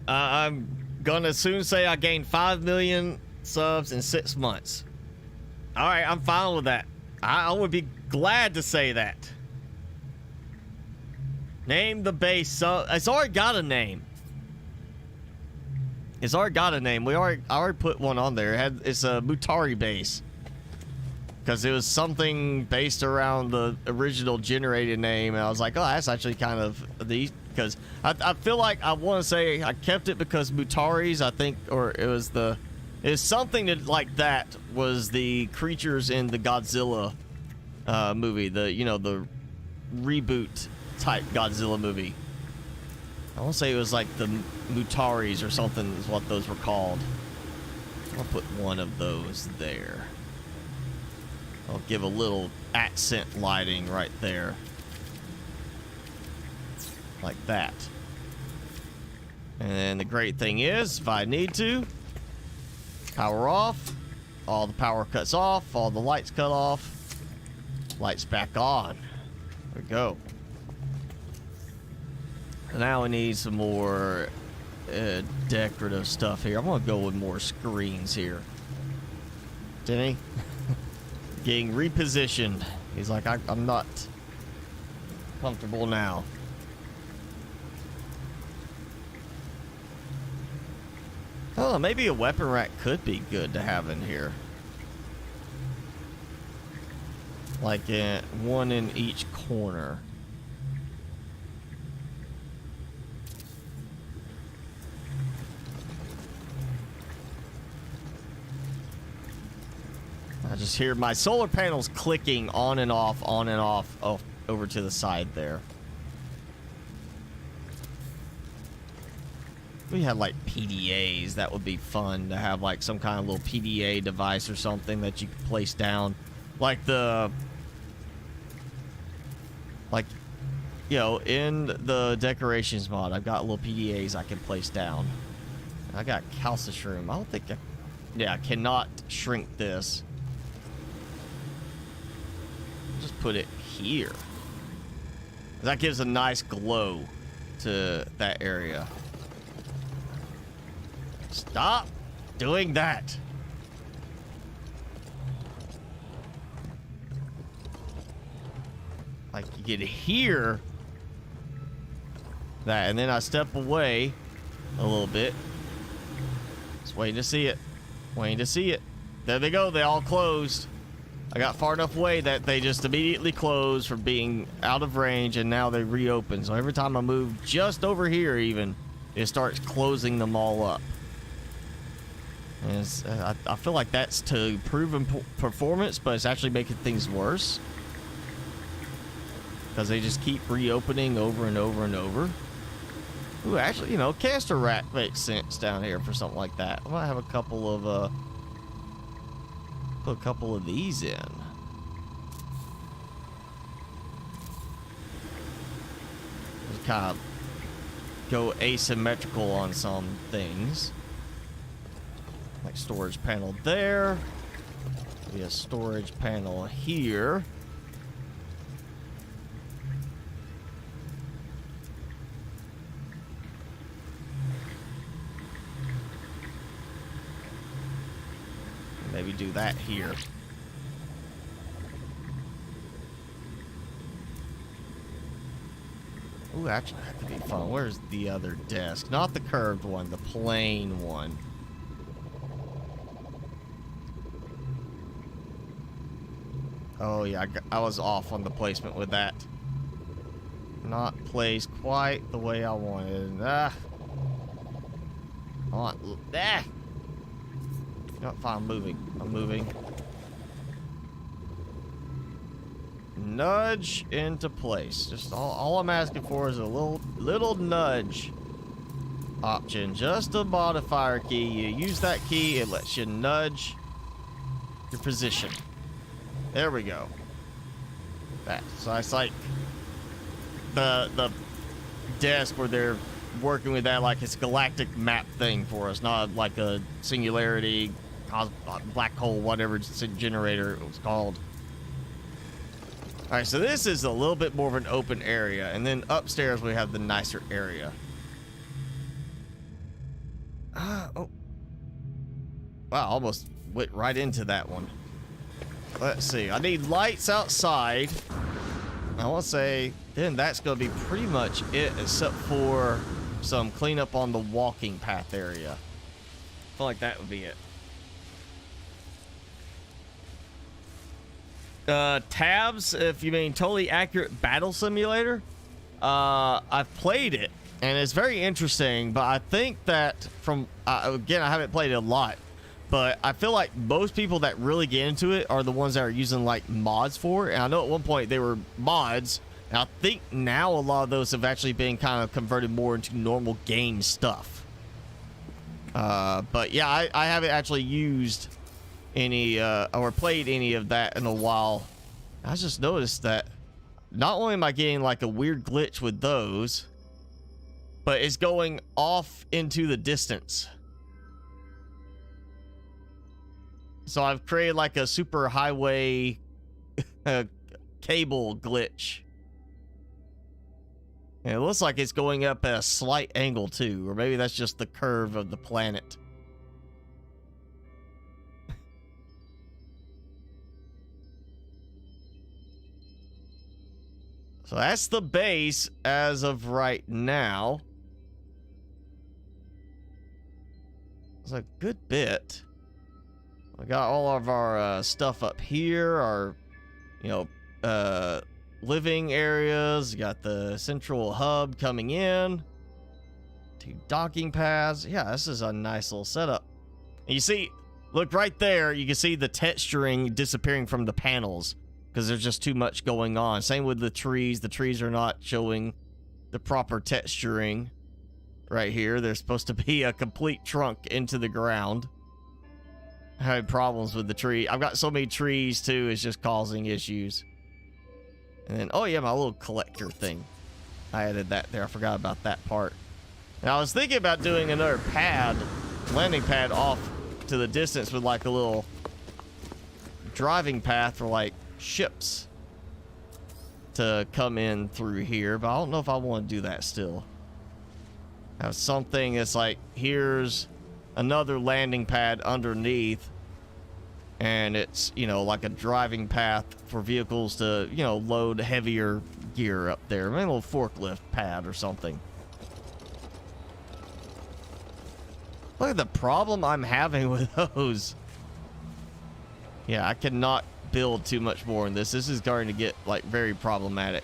I'm gonna soon say I gained 5 million subs in 6 months. All right, I'm fine with that. I would be glad to say that. Name the base. So it's already got a name. It's already got a name. I already put one on there. It's a Mutari base. Because it was something based around the original generated name. And I was like, oh, that's actually kind of the... Because I feel like I want to say I kept it because Mutaris, I think, or it was the... It's something that, like that was the creatures in the Godzilla movie. The reboot type Godzilla movie. I want to say it was like the Mutaris or something is what those were called. I'll put one of those there. I'll give a little accent lighting right there. Like that. And the great thing is, if I need to, power off, all the power cuts off, all the lights cut off, lights back on. There we go. Now we need some more decorative stuff here. I'm gonna go with more screens here. Denny? Getting repositioned. He's like, I'm not comfortable now. Oh, maybe a weapon rack could be good to have in here. Like one in each corner. I just hear my solar panels clicking on and off, over to the side there. We had like PDAs. That would be fun to have, like some kind of little PDA device or something that you could place down. Like you know, in the decorations mod, I've got little PDAs I can place down. I got calcishroom. I don't think I cannot shrink this. Just put it here. That gives a nice glow to that area. Stop doing that. Like you get to hear that, and then I step away a little bit. Just waiting to see it. Waiting to see it. There they go. They all closed. I got far enough away that they just immediately closed from being out of range, and now they reopen. So every time I move just over here even, it starts closing them all up. And I feel like that's to improve performance, but it's actually making things worse. Because they just keep reopening over and over and over. Ooh, actually, you know, caster rack makes sense down here for something like that. I might have a couple of, put a couple of these in. Just kind of go asymmetrical on some things. Like storage panel there. Be a storage panel here. Maybe do that here. Ooh, actually, that could be fun. Where's the other desk? Not the curved one, the plain one. Oh, yeah, I was off on the placement with that. Not placed quite the way I wanted. Fine, I'm moving. I'm moving. Nudge into place. Just all I'm asking for is a little nudge option. Just a modifier key. You use that key, it lets you nudge your position. There we go. That. So it's like the desk where they're working with that like it's a galactic map thing for us, not like a singularity, black hole, whatever generator it was called. Alright, so this is a little bit more of an open area, and then upstairs we have the nicer area. Oh. Wow, almost went right into that one. Let's see. I need lights outside. I want to say then that's going to be pretty much it, except for some cleanup on the walking path area. I feel like that would be it. Tabs, if you mean totally accurate battle simulator, I've played it and it's very interesting, but I think that from again, I haven't played it a lot, but I feel like most people that really get into it are the ones that are using like mods for it. And I know at one point they were mods, and I think now a lot of those have actually been kind of converted more into normal game stuff. But yeah, I haven't actually used any or played any of that in a while. I just noticed that not only am I getting like a weird glitch with those, but it's going off into the distance. So I've created like a super highway cable glitch. And it looks like it's going up at a slight angle too, or maybe that's just the curve of the planet. So that's the base as of right now. It's a good bit. We got all of our stuff up here, our, you know, living areas. You got the central hub coming in. 2 docking pads. Yeah, this is a nice little setup. And you see, look right there, you can see the texturing disappearing from the panels because there's just too much going on. Same with the trees. The trees are not showing the proper texturing right here. There's supposed to be a complete trunk into the ground. I had problems with the tree. I've got so many trees too, it's just causing issues. And then, oh yeah, my little collector thing. I added that there. I forgot about that part. And I was thinking about doing another pad, landing pad off to the distance with like a little driving path for like ships to come in through here, but I don't know if I want to do that still. Have something that's like, here's another landing pad underneath, and it's, you know, like a driving path for vehicles to, you know, load heavier gear up there. Maybe a little forklift pad or something. Look at the problem I'm having with those. Yeah, I cannot build too much more in this. This is going to get like very problematic.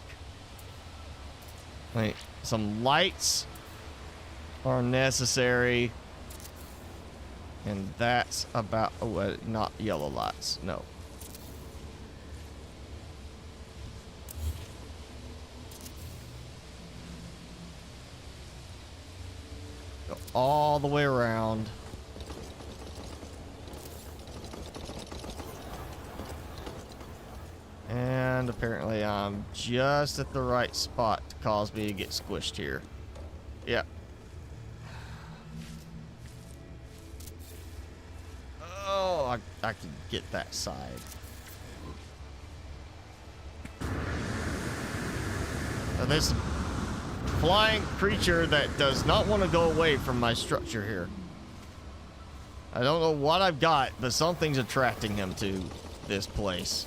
Like, some lights are necessary, and that's about, oh, not yellow lights, no. Go all the way around. And apparently I'm just at the right spot to cause me to get squished here. Yeah. Oh, I can get that side. Now there's a flying creature that does not want to go away from my structure here. I don't know what I've got, but something's attracting him to this place.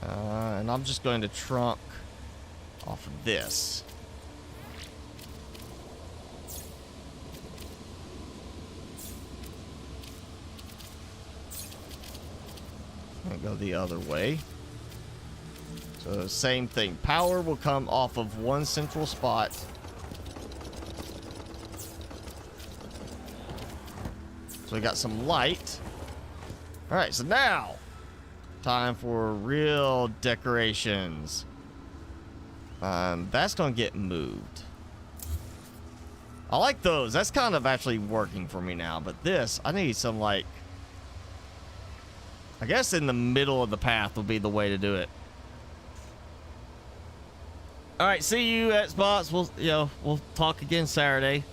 And I'm just going to trunk off of this. And go the other way. So same thing. Power will come off of one central spot. So we got some light. All right, so now time for real decorations. That's gonna get moved. I like those. That's kind of actually working for me now. But this, I need some, like, I guess in the middle of the path will be the way to do it. All right, see you at spots. We'll talk again Saturday.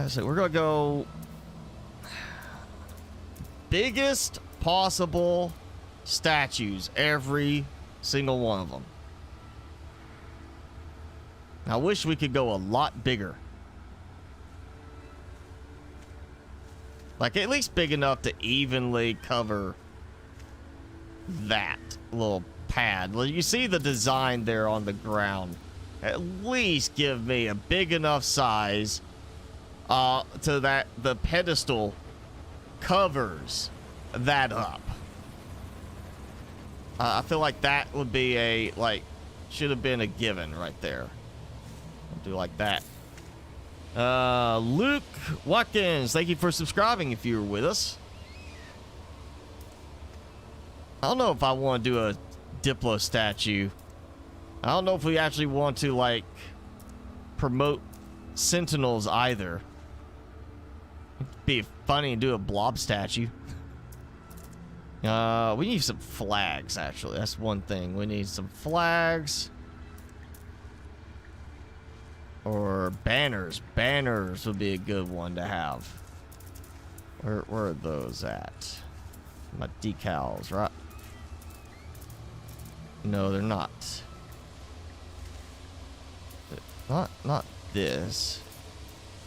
So we're gonna go biggest possible statues, every single one of them. I wish we could go a lot bigger. Like, at least big enough to evenly cover that little pad. Well, you see the design there on the ground. At least give me a big enough size to that the pedestal covers that up. I feel like that would be a, like, should have been a given right there. I'll do like that. Luke Watkins, thank you for subscribing if you were with us. I don't know if I want to do a Diplo statue. I don't know if we actually want to, like, promote Sentinels either. It'd be funny and do a blob statue. We need some flags, actually. That's one thing. We need some flags. Or banners. Banners would be a good one to have. Where are those at? My decals, right? No, they're not. Not this.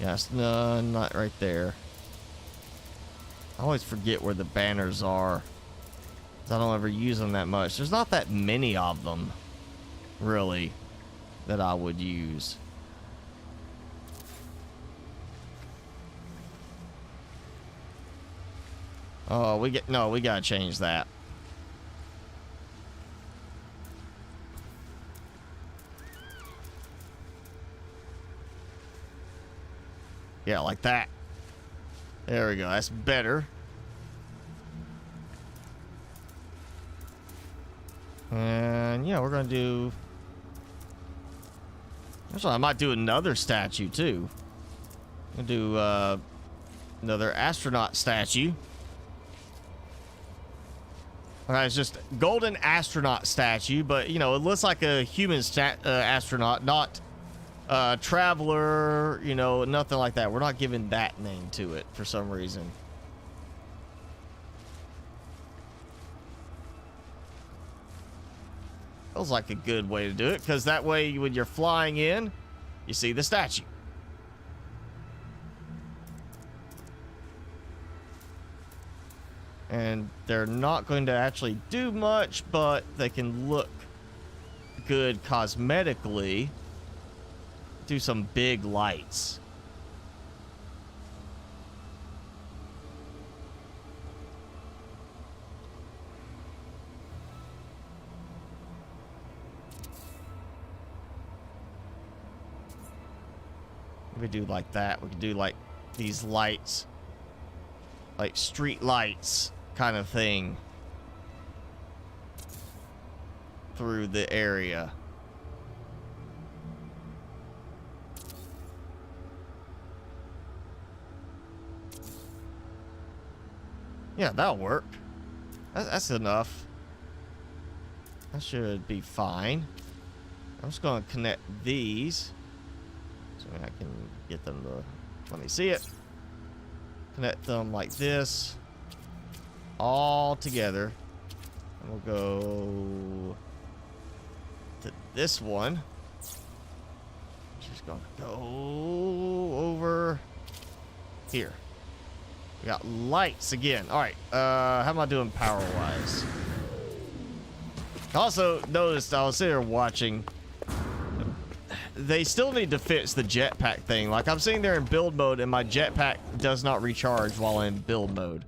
Yes, no, not right there. I always forget where the banners are. I don't ever use them that much. There's not that many of them, really, that I would use. Oh, we gotta change that. Yeah, like that. There we go. That's better. And yeah, we're gonna do. Actually, I might do another statue too. I'm gonna do another astronaut statue. Alright, it's just golden astronaut statue, but you know, it looks like a human astronaut, not traveler, you know, nothing like that. We're not giving that name to it for some reason. Feels like a good way to do it, because that way when you're flying in, you see the statue. And they're not going to actually do much, but they can look good cosmetically. Do some big lights. We could do like that. We could do like these lights, like street lights kind of thing through the area. Yeah, that'll work. That's enough. That should be fine. I'm just going to connect these so I can get them to, let me see it. Connect them like this, all together. And we'll go to this one. Just going to go over here. We got lights again. All right. How am I doing power-wise? Also, noticed I was sitting there watching. They still need to fix the jetpack thing. Like, I'm sitting there in build mode, and my jetpack does not recharge while in build mode.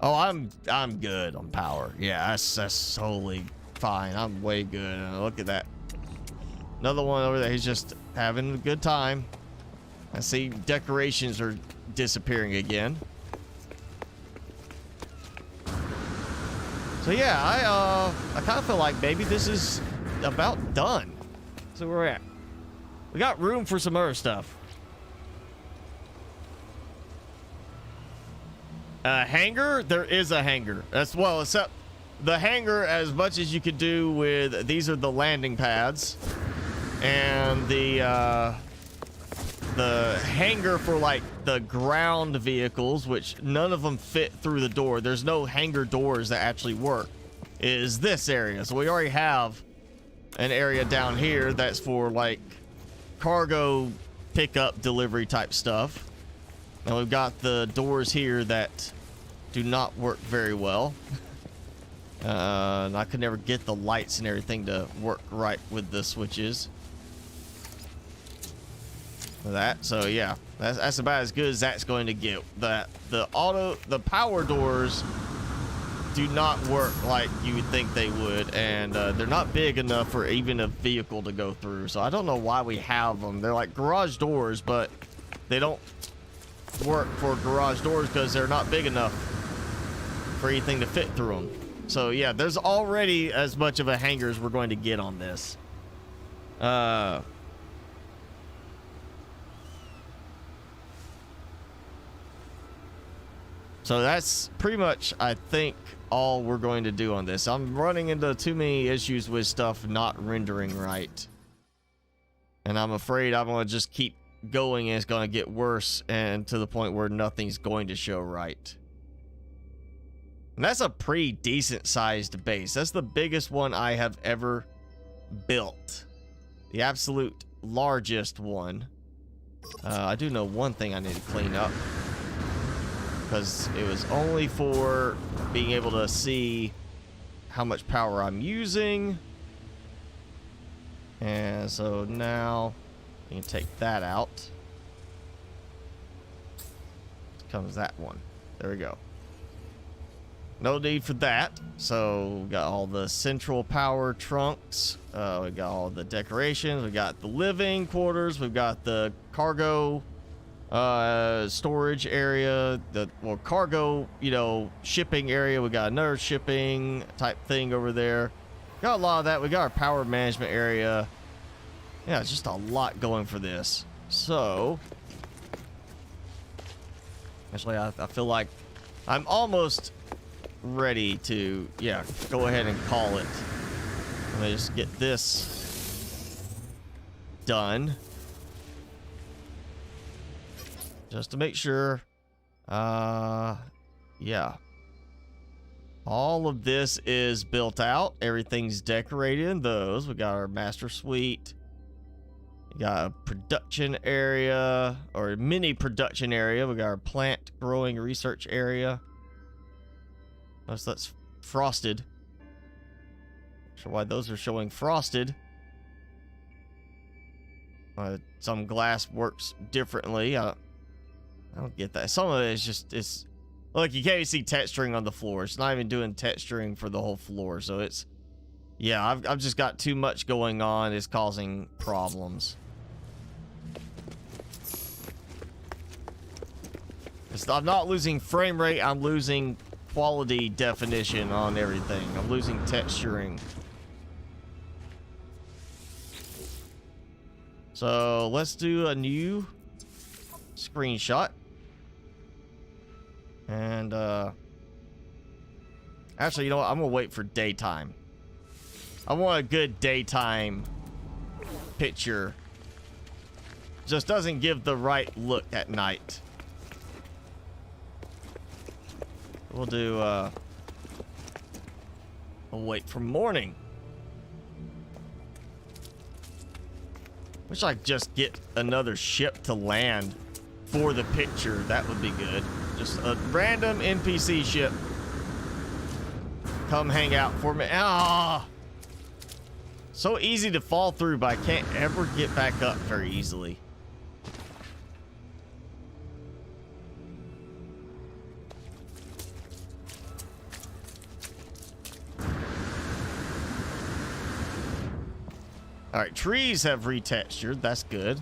Oh, I'm good on power. Yeah, that's totally fine. I'm way good. Look at that. Another one over there. He's just having a good time. I see decorations are disappearing again. So yeah, I kind of feel like maybe this is about done. So where we're at. We got room for some other stuff. Hangar? There is a hangar. That's, well, except the hangar, as much as you could do with, these are the landing pads. And the hangar for, like, the ground vehicles, which none of them fit through the door. There's no hangar doors that actually work, is this area. So we already have an area down here that's for, like, cargo pickup delivery type stuff. And we've got the doors here that do not work very well. And I could never get the lights and everything to work right with the switches. That, so yeah, that's about as good as that's going to get. The power doors do not work like you would think they would, and they're not big enough for even a vehicle to go through. So I don't know why we have them. They're like garage doors, but they don't work for garage doors because they're not big enough for anything to fit through them. So yeah, there's already as much of a hanger as we're going to get on this. So that's pretty much, I think, all we're going to do on this. I'm running into too many issues with stuff not rendering right. And I'm afraid I'm going to just keep going and it's going to get worse and to the point where nothing's going to show right. And that's a pretty decent sized base. That's the biggest one I have ever built. The absolute largest one. I do know one thing I need to clean up, because it was only for being able to see how much power I'm using. And so now you can take that out. Comes that one. There we go. No need for that. So we got all the central power trunks. We got all the decorations. We got the living quarters. We've got the cargo storage area, the cargo, shipping area. We got another shipping type thing over there. Got a lot of that. We got our power management area. Yeah, it's just a lot going for this. So actually, I feel like I'm almost ready to, yeah, go ahead and call it. Let me just get this done, just to make sure. Yeah, all of this is built out. Everything's decorated in those. We got our master suite. We got a production area, or a mini production area. We got our plant growing research area. Notice that's frosted. Not sure why those are showing frosted. Some glass works differently. I don't get that. Some of it is just, it's look, you can't even see texturing on the floor. It's not even doing texturing for the whole floor. So it's, yeah, I've just got too much going on. It's causing problems. I'm not losing frame rate. I'm losing quality definition on everything. I'm losing texturing. So let's do a new screenshot. And actually, you know what? I'm gonna wait for daytime. I want a good daytime picture. Just doesn't give the right look at night. We'll do, we'll wait for morning. Wish I could just get another ship to land for the picture. That would be good. Just a random NPC ship. Come hang out for me. Ah! So easy to fall through, but I can't ever get back up very easily. All right, trees have retextured. That's good.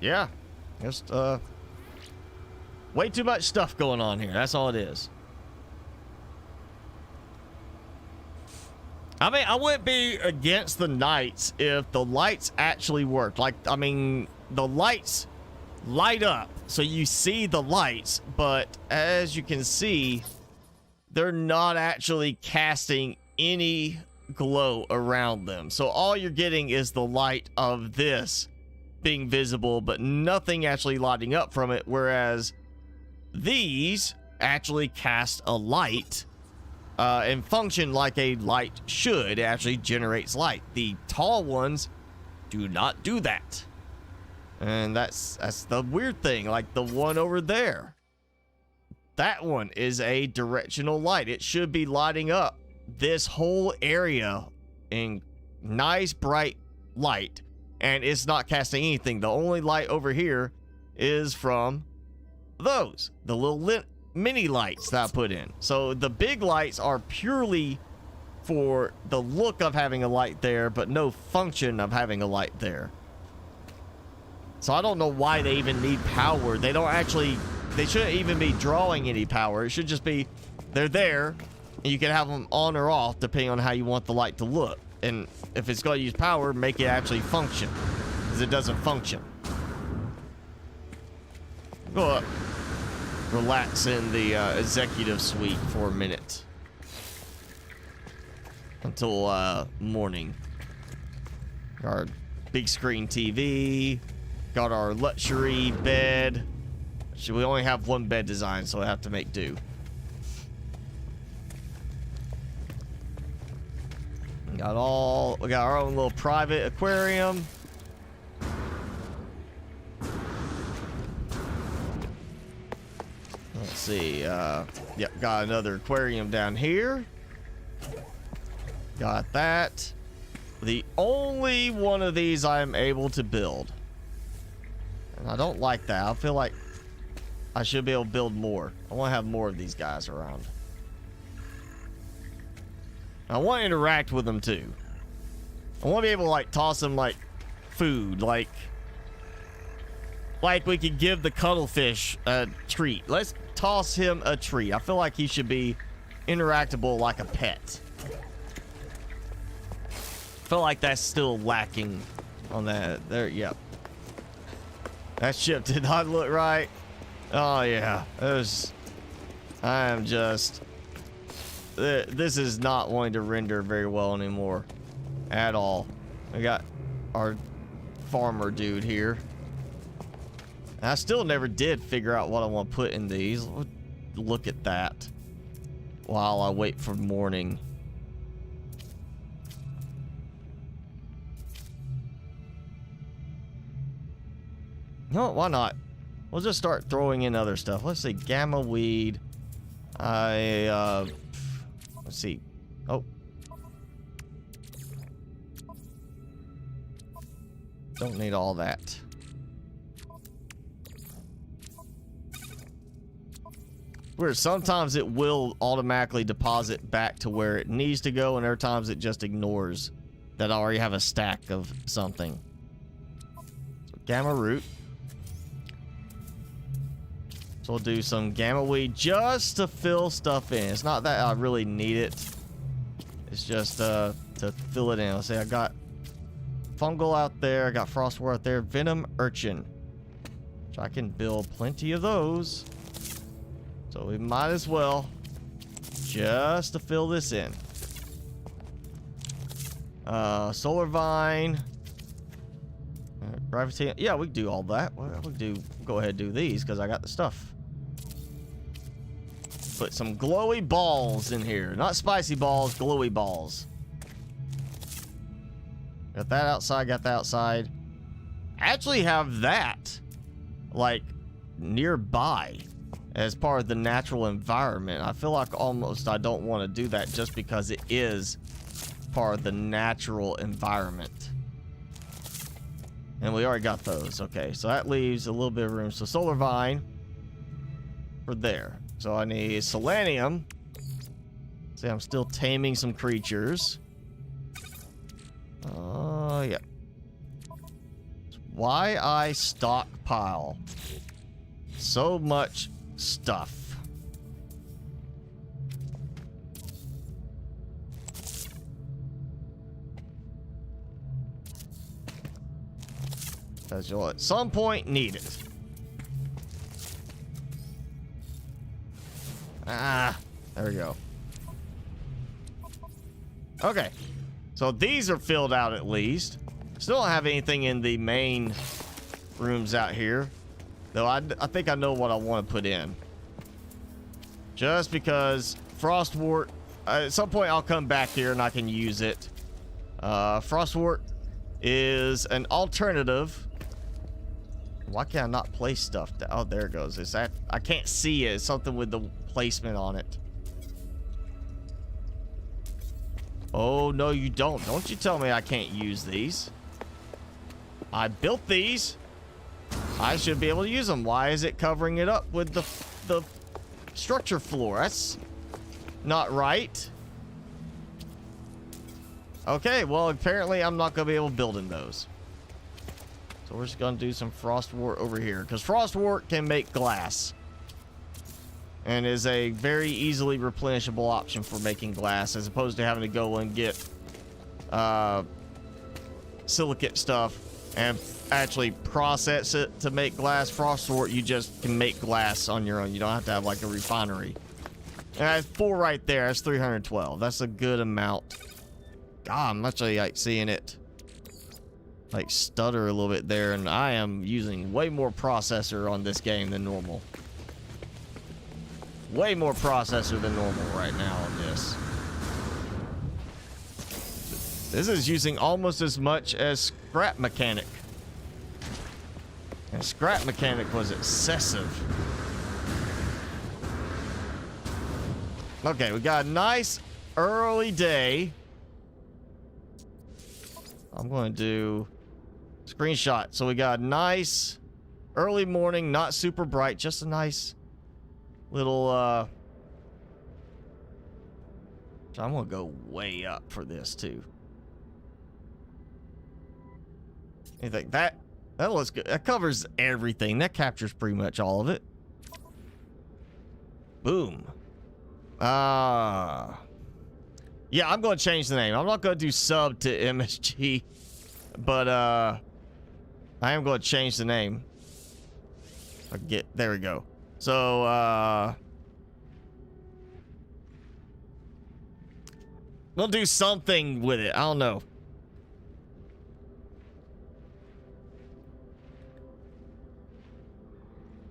Yeah, just way too much stuff going on here. That's all it is. I mean, I wouldn't be against the nights if the lights actually worked. Like, I mean, the lights light up so you see the lights, but as you can see, they're not actually casting any glow around them. So all you're getting is the light of this being visible, but nothing actually lighting up from it, whereas these actually cast a light and function like a light should. It actually generates light. The tall ones do not do that. And that's the weird thing. Like the one over there. That one is a directional light. It should be lighting up this whole area in nice bright light. And it's not casting anything. The only light over here is from those. The little mini lights that I put in. So the big lights are purely for the look of having a light there, but no function of having a light there. So I don't know why they even need power. They shouldn't even be drawing any power. It should just be, they're there, and you can have them on or off depending on how you want the light to look. And if it's going to use power, make it actually function, because it doesn't function. Go up. Relax in the executive suite for a minute. Until morning. Our big screen TV. Got our luxury bed. We only have one bed design, so I have to make do. We got our own little private aquarium. Let's see. Yep, got another aquarium down here. Got that. The only one of these I am able to build. And I don't like that. I feel like I should be able to build more. I want to have more of these guys around. I want to interact with them too. I want to be able to like toss them like food, like we could give the cuttlefish a treat. Let's toss him a treat. I feel like he should be interactable like a pet. I feel like that's still lacking on that. There, yep. That ship did not look right. Oh yeah, I am just. This is not wanting to render very well anymore, at all. We got our farmer dude here. And I still never did figure out what I want to put in these. Look at that. While I wait for morning. No, why not? We'll just start throwing in other stuff. Let's see, gamma weed. Let's see. Oh. Don't need all that. Where sometimes it will automatically deposit back to where it needs to go, and other times it just ignores that I already have a stack of something. So gamma root. So we'll do some gamma weed just to fill stuff in. It's not that I really need it. It's just to fill it in. Let's say I got fungal out there. I got frostwort out there. Venom urchin. Which I can build plenty of those. So we might as well just to fill this in. Solar vine. Gravity. Yeah, we can do all that. We'll go ahead and do these because I got the stuff. Put some glowy balls in here. Not spicy balls, glowy balls. Got that outside, got that outside. Actually have that like nearby as part of the natural environment. I feel like almost I don't want to do that just because it is part of the natural environment. And we already got those. Okay, so that leaves a little bit of room. So solar vine for there. So I need selenium. See, I'm still taming some creatures. Oh, yeah. Why I stockpile so much stuff. Because you'll at some point need it. Ah, there we go. Okay. So these are filled out at least. Still don't have anything in the main rooms out here. Though I think I know what I want to put in. Just because frostwort at some point I'll come back here and I can use it. Frostwort is an alternative. Why can't I not place stuff down? Oh, there it goes. Is that... I can't see it. It's something with the placement on it. Oh, no, you don't. Don't you tell me I can't use these. I built these. I should be able to use them. Why is it covering it up with the structure floor? That's not right. Okay, well, apparently I'm not going to be able to build in those. So we're just going to do some frostwort over here. Because frostwort can make glass. And is a very easily replenishable option for making glass. As opposed to having to go and get silicate stuff and actually process it to make glass. Frostwort, you just can make glass on your own. You don't have to have like a refinery. And that's 4 right there. That's 312. That's a good amount. God, I'm actually like seeing it like stutter a little bit there, and I am using way more processor on this game than normal. Way more processor than normal right now on this. This is using almost as much as Scrap Mechanic. And Scrap Mechanic was excessive. Okay, we got a nice early day. I'm going to do screenshot. So we got a nice early morning, not super bright, just a nice little so I'm going to go way up for this too. You think that looks good? That covers everything. That captures pretty much all of it. Boom. Yeah, I'm going to change the name. I'm not going to do sub to MSG, but I am going to change the name. There we go. So we'll do something with it. I don't know.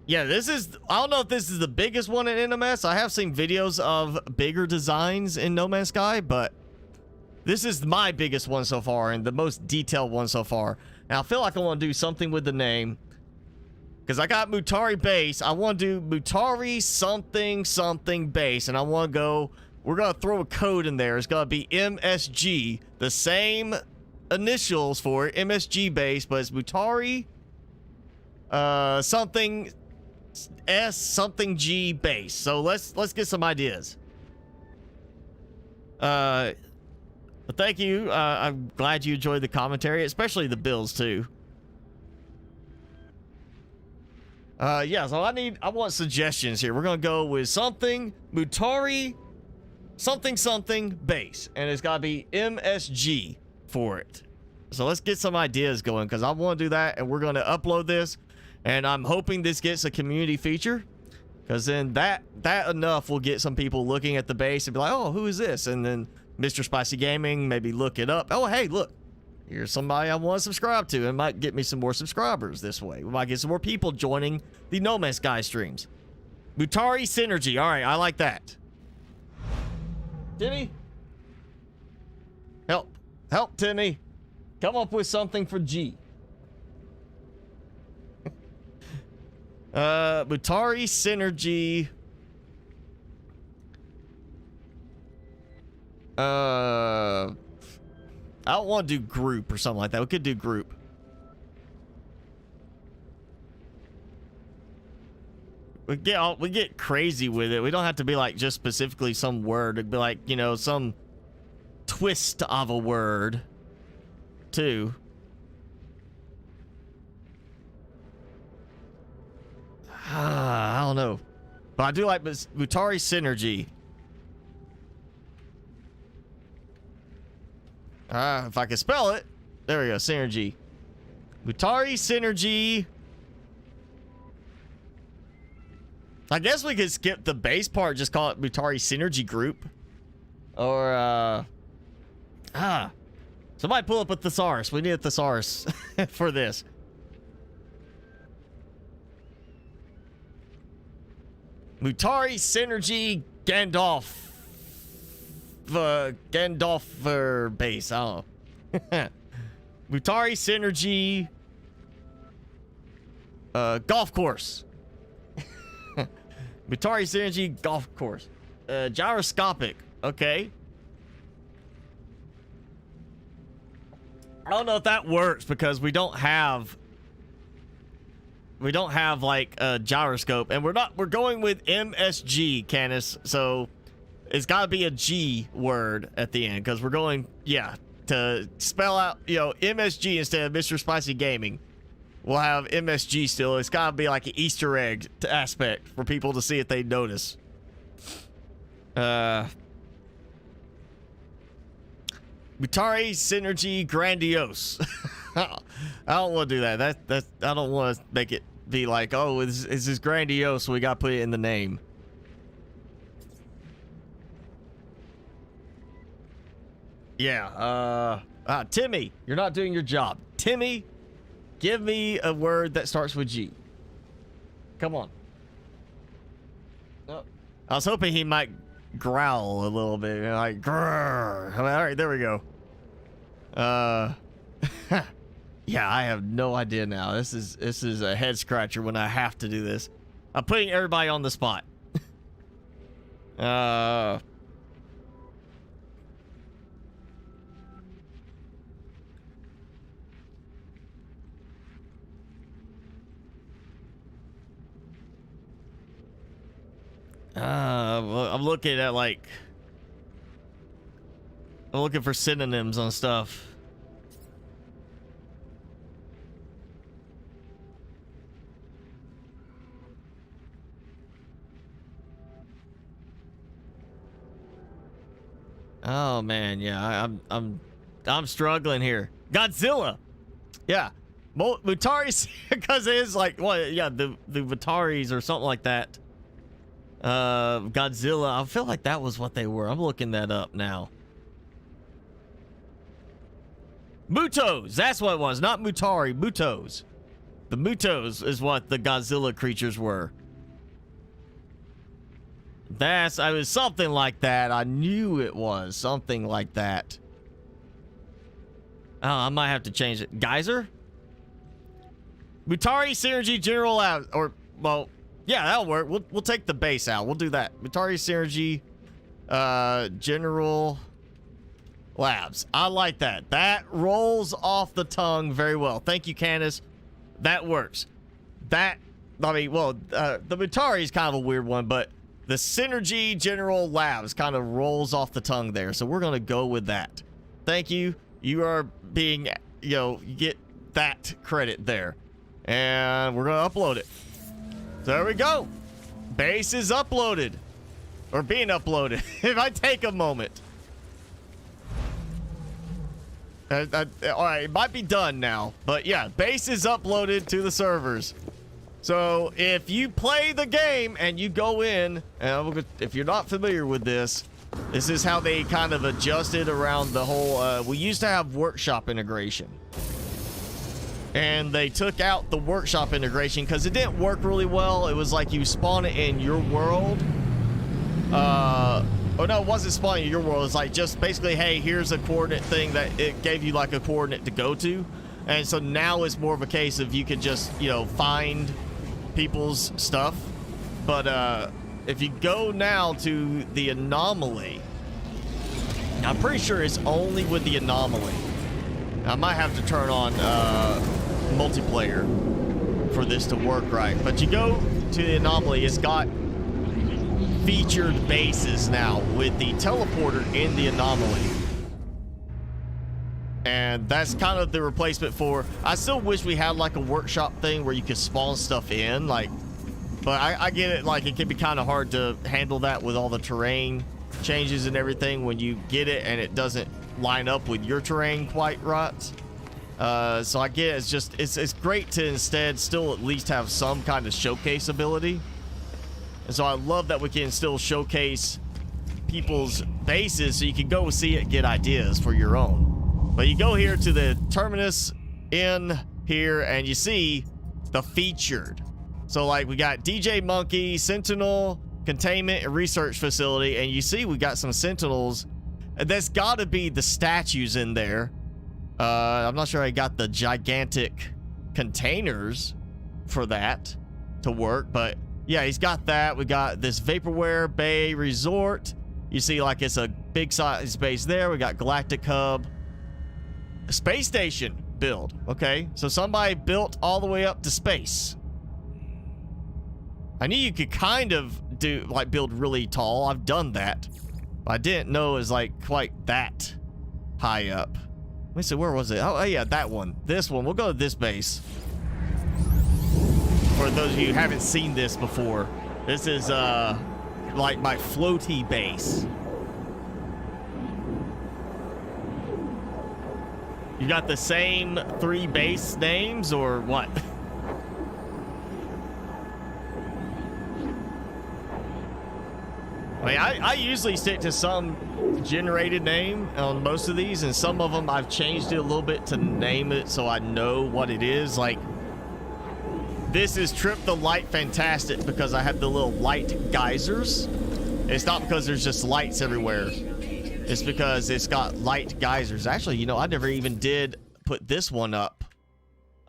Yeah, this is... I don't know if this is the biggest one in NMS. I have seen videos of bigger designs in No Man's Sky, but this is my biggest one so far and the most detailed one so far. Now, I feel like I want to do something with the name because I got Mutari Base. I want to do Mutari something something base, and I want to go... We're going to throw a code in there. It's going to be MSG. The same initials for it, MSG base, but it's Mutari something... S something G base. So let's get some ideas. But thank you. I'm glad you enjoyed the commentary, especially the builds too. Yeah, so I want suggestions here. We're gonna go with something Mutari something something base, and it's gotta be MSG for it. So let's get some ideas going, because I want to do that, and we're gonna upload this. And I'm hoping this gets a community feature, because then that enough will get some people looking at the base and be like, oh, who is this? And then MrSpicyGaming, maybe look it up. Oh, hey, look, here's somebody I want to subscribe to. It might get me some more subscribers this way. We might get some more people joining the No Man's Sky streams. Mutari Synergy. All right, I like that. Timmy? Help, Timmy. Come up with something for G. Mutari Synergy. I don't want to do group or something like that. We could do group. We get crazy with it. We don't have to be like just specifically some word. It'd be like, you know, some twist of a word too. I don't know, but I do like Mutari Synergy. If I can spell it, there we go. Synergy, Mutari Synergy. I guess we could skip the base part, just call it Mutari Synergy Group, or somebody pull up a thesaurus. We need a thesaurus for this. Mutari Synergy Gandalf Gandalf base. I don't know. Mutari Synergy golf course. Mutari Synergy golf course. Gyroscopic. Okay. I don't know if that works because we don't have like a gyroscope, and we're going with MSG, Canis. So it's got to be a G word at the end because we're going, yeah, to spell out, you know, MSG instead of MrSpicyGaming. We'll have MSG still. It's got to be like an Easter egg aspect for people to see if they notice. Mutari Synergy Grandiose. I don't want to do that. That's I don't want to make it be like, oh, this is grandiose, so we got to put it in the name. Yeah, Timmy, you're not doing your job. Timmy, give me a word that starts with G. Come on. Oh. I was hoping he might growl a little bit, like grrr. All right, there we go. Yeah, I have no idea now. This is a head scratcher when I have to do this. I'm putting everybody on the spot. Well, I'm looking at like, I'm looking for synonyms on stuff. Oh man, yeah, I'm struggling here. Godzilla, yeah, Mutaris, because it is like, well, yeah, the Mutaris or something like that. Godzilla, I feel like that was what they were. I'm looking that up now. Mutos, that's what it was, not Mutari, Mutos. The Mutos is what the Godzilla creatures were. I was something like that. I knew it was something like that. Oh, I might have to change it. Geyser? Mutari Synergy General Lab, or, well, yeah, that'll work. We'll take the base out. We'll do that. Mutari Synergy General Labs. I like that. That rolls off the tongue very well. Thank you, Candace. That works. That, I mean, well, the Mutari is kind of a weird one, but the Synergy General Labs kind of rolls off the tongue there. So we're going to go with that. Thank you. You are being, you know, you get that credit there. And we're going to upload it. There we go. Base is uploaded. Or being uploaded. If I take a moment. All right, it might be done now. But yeah, base is uploaded to the servers. So if you play the game and you go in, and if you're not familiar with this, this is how they kind of adjusted around the whole, we used to have workshop integration. And they took out the workshop integration because it didn't work really well. It was like you spawn it in your world. Oh no, it wasn't spawning in your world. It's like just basically, hey, here's a coordinate thing that it gave you like a coordinate to go to. And so now it's more of a case of you could just, you know, find people's stuff. But if you go now to the anomaly, I'm pretty sure it's only with the anomaly. I might have to turn on multiplayer for this to work right. But you go to the anomaly, it's got featured bases now with the teleporter in the anomaly. And that's kind of the replacement for, I still wish we had like a workshop thing where you could spawn stuff in, like, but I get it, like it can be kind of hard to handle that with all the terrain changes and everything when you get it and it doesn't line up with your terrain quite right. So I get it. It's just, it's great to instead still at least have some kind of showcase ability. And so I love that we can still showcase people's bases so you can go see it and get ideas for your own. But you go here to the terminus in here and you see the featured. So like we got DJ Monkey, Sentinel, Containment, and Research Facility. And you see we got some Sentinels There's got to be the statues in there. I'm not sure I got the gigantic containers for that to work, but yeah, he's got that. We got this Vaporware Bay Resort. You see, like, it's a big size base there. We got Galactic Hub. A space station build. Okay, so somebody built all the way up to space. I knew you could kind of do, like, build really tall. I've done that. But I didn't know it was, like, quite that high up. Let me see, where was it? Oh, yeah, that one. This one. We'll go to this base. For those of you who haven't seen this before, this is, like, my floaty base. You got the same 3 base names, or what? I mean, I usually stick to some generated name on most of these, and some of them I've changed it a little bit to name it so I know what it is. Like, this is Trip the Light Fantastic because I have the little light geysers. It's not because there's just lights everywhere. It's because it's got light geysers. Actually, you know, I never even did put this one up.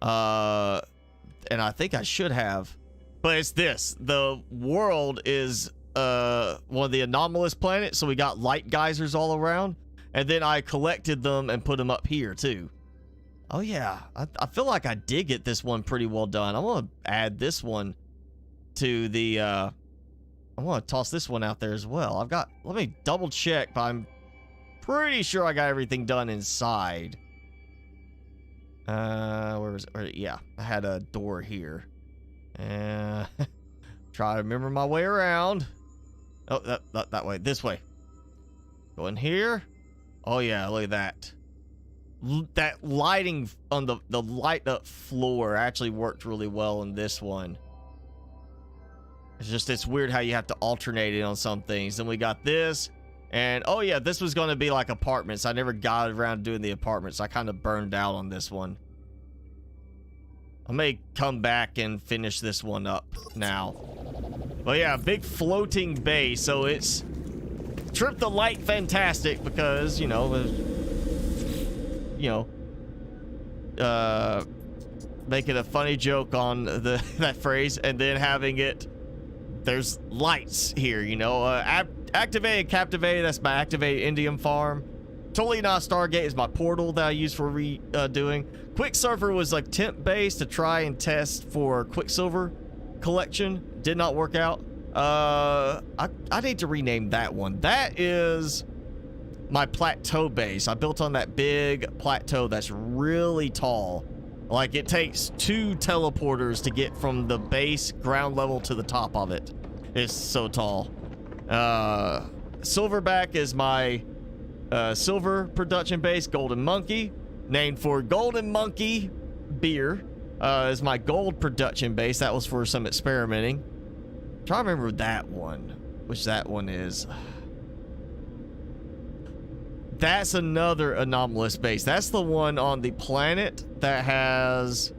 And I think I should have. But it's this. The world is one of the anomalous planets, so we got light geysers all around. And then I collected them and put them up here, too. Oh, yeah. I feel like I did get this one pretty well done. I'm going to add this one to the... I'm going to toss this one out there as well. I've got... Let me double check, but I'm pretty sure I got everything done inside. Where was it? Yeah, I had a door here. Try to remember my way around. Oh, that way. This way. Go in here. Oh, yeah, look at that. That lighting on the light up floor actually worked really well in this one. It's just, it's weird how you have to alternate it on some things. Then we got this. And, oh yeah, this was going to be like apartments. I never got around to doing the apartments. I kind of burned out on this one. I may come back and finish this one up now. But yeah, big floating base. So it's Trip the Light Fantastic because, you know, making a funny joke on that phrase and then having it, there's lights here, you know. Activate and Captivate, that's my Activate Indium farm. Totally Not Stargate is my portal that I use for doing. Quicksilver was like temp base to try and test for Quicksilver collection. Did not work out. I need to rename that one. That is my plateau base. I built on that big plateau that's really tall. Like, it takes 2 teleporters to get from the base ground level to the top of it. It's so tall. Silverback is my silver production base. Golden Monkey, named for Golden Monkey beer, is my gold production base. That was for some experimenting. I'm trying to remember that one, which that one is. That's another anomalous base. That's the one on the planet that has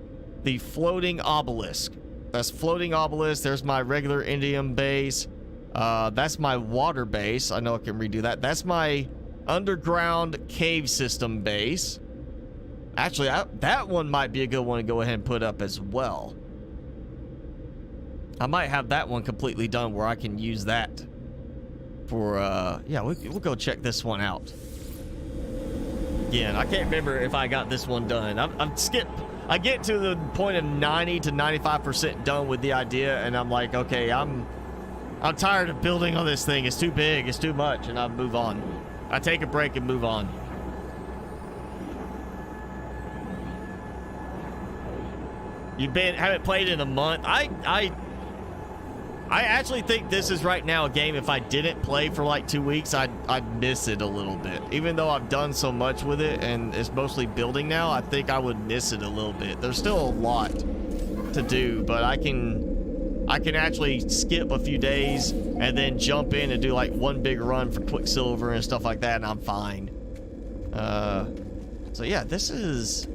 the floating obelisk. That's floating obelisk. There's my regular Indium base. That's my water base. I know I can redo that. That's my underground cave system base. Actually, that one might be a good one to go ahead and put up as well. I might have that one completely done where I can use that for, yeah, we'll go check this one out. Again, I can't remember if I got this one done. I'm skipped. I get to the point of 90 to 95% done with the idea, and I'm like, okay, I'm tired of building on this thing. It's too big. It's too much, and I move on. I take a break and move on. Haven't played in a month. I actually think this is right now a game, if I didn't play for like 2 weeks, I'd miss it a little bit. Even though I've done so much with it and it's mostly building now, I think I would miss it a little bit. There's still a lot to do, but I can actually skip a few days and then jump in and do like one big run for Quicksilver and stuff like that, and I'm fine. So yeah, this is...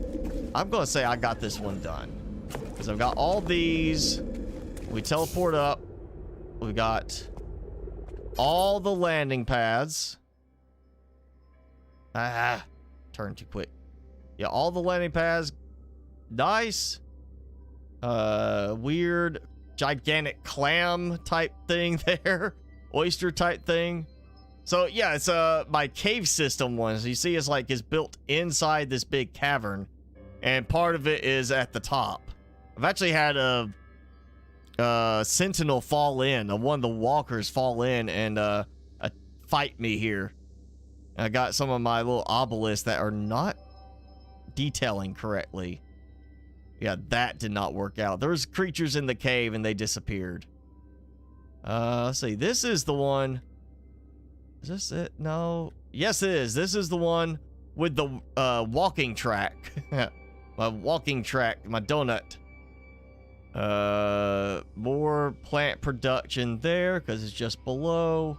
I'm going to say I got this one done. Because I've got all these. We teleport up. We got all the landing pads. Ah, turn too quick. Yeah, all the landing pads. Nice. Weird, gigantic clam type thing there. Oyster type thing. So yeah, it's my cave system one. So you see it's like it's built inside this big cavern. And part of it is at the top. I've actually had a sentinel fall in. One of the walkers fall in and fight me here. I got some of my little obelisks that are not detailing correctly. Yeah, that did not work out. There was creatures in the cave and they disappeared. Let's see. This is the one. Is this it? No. Yes, it is. This is the one with the walking track. My walking track, my donut. More plant production there because it's just below.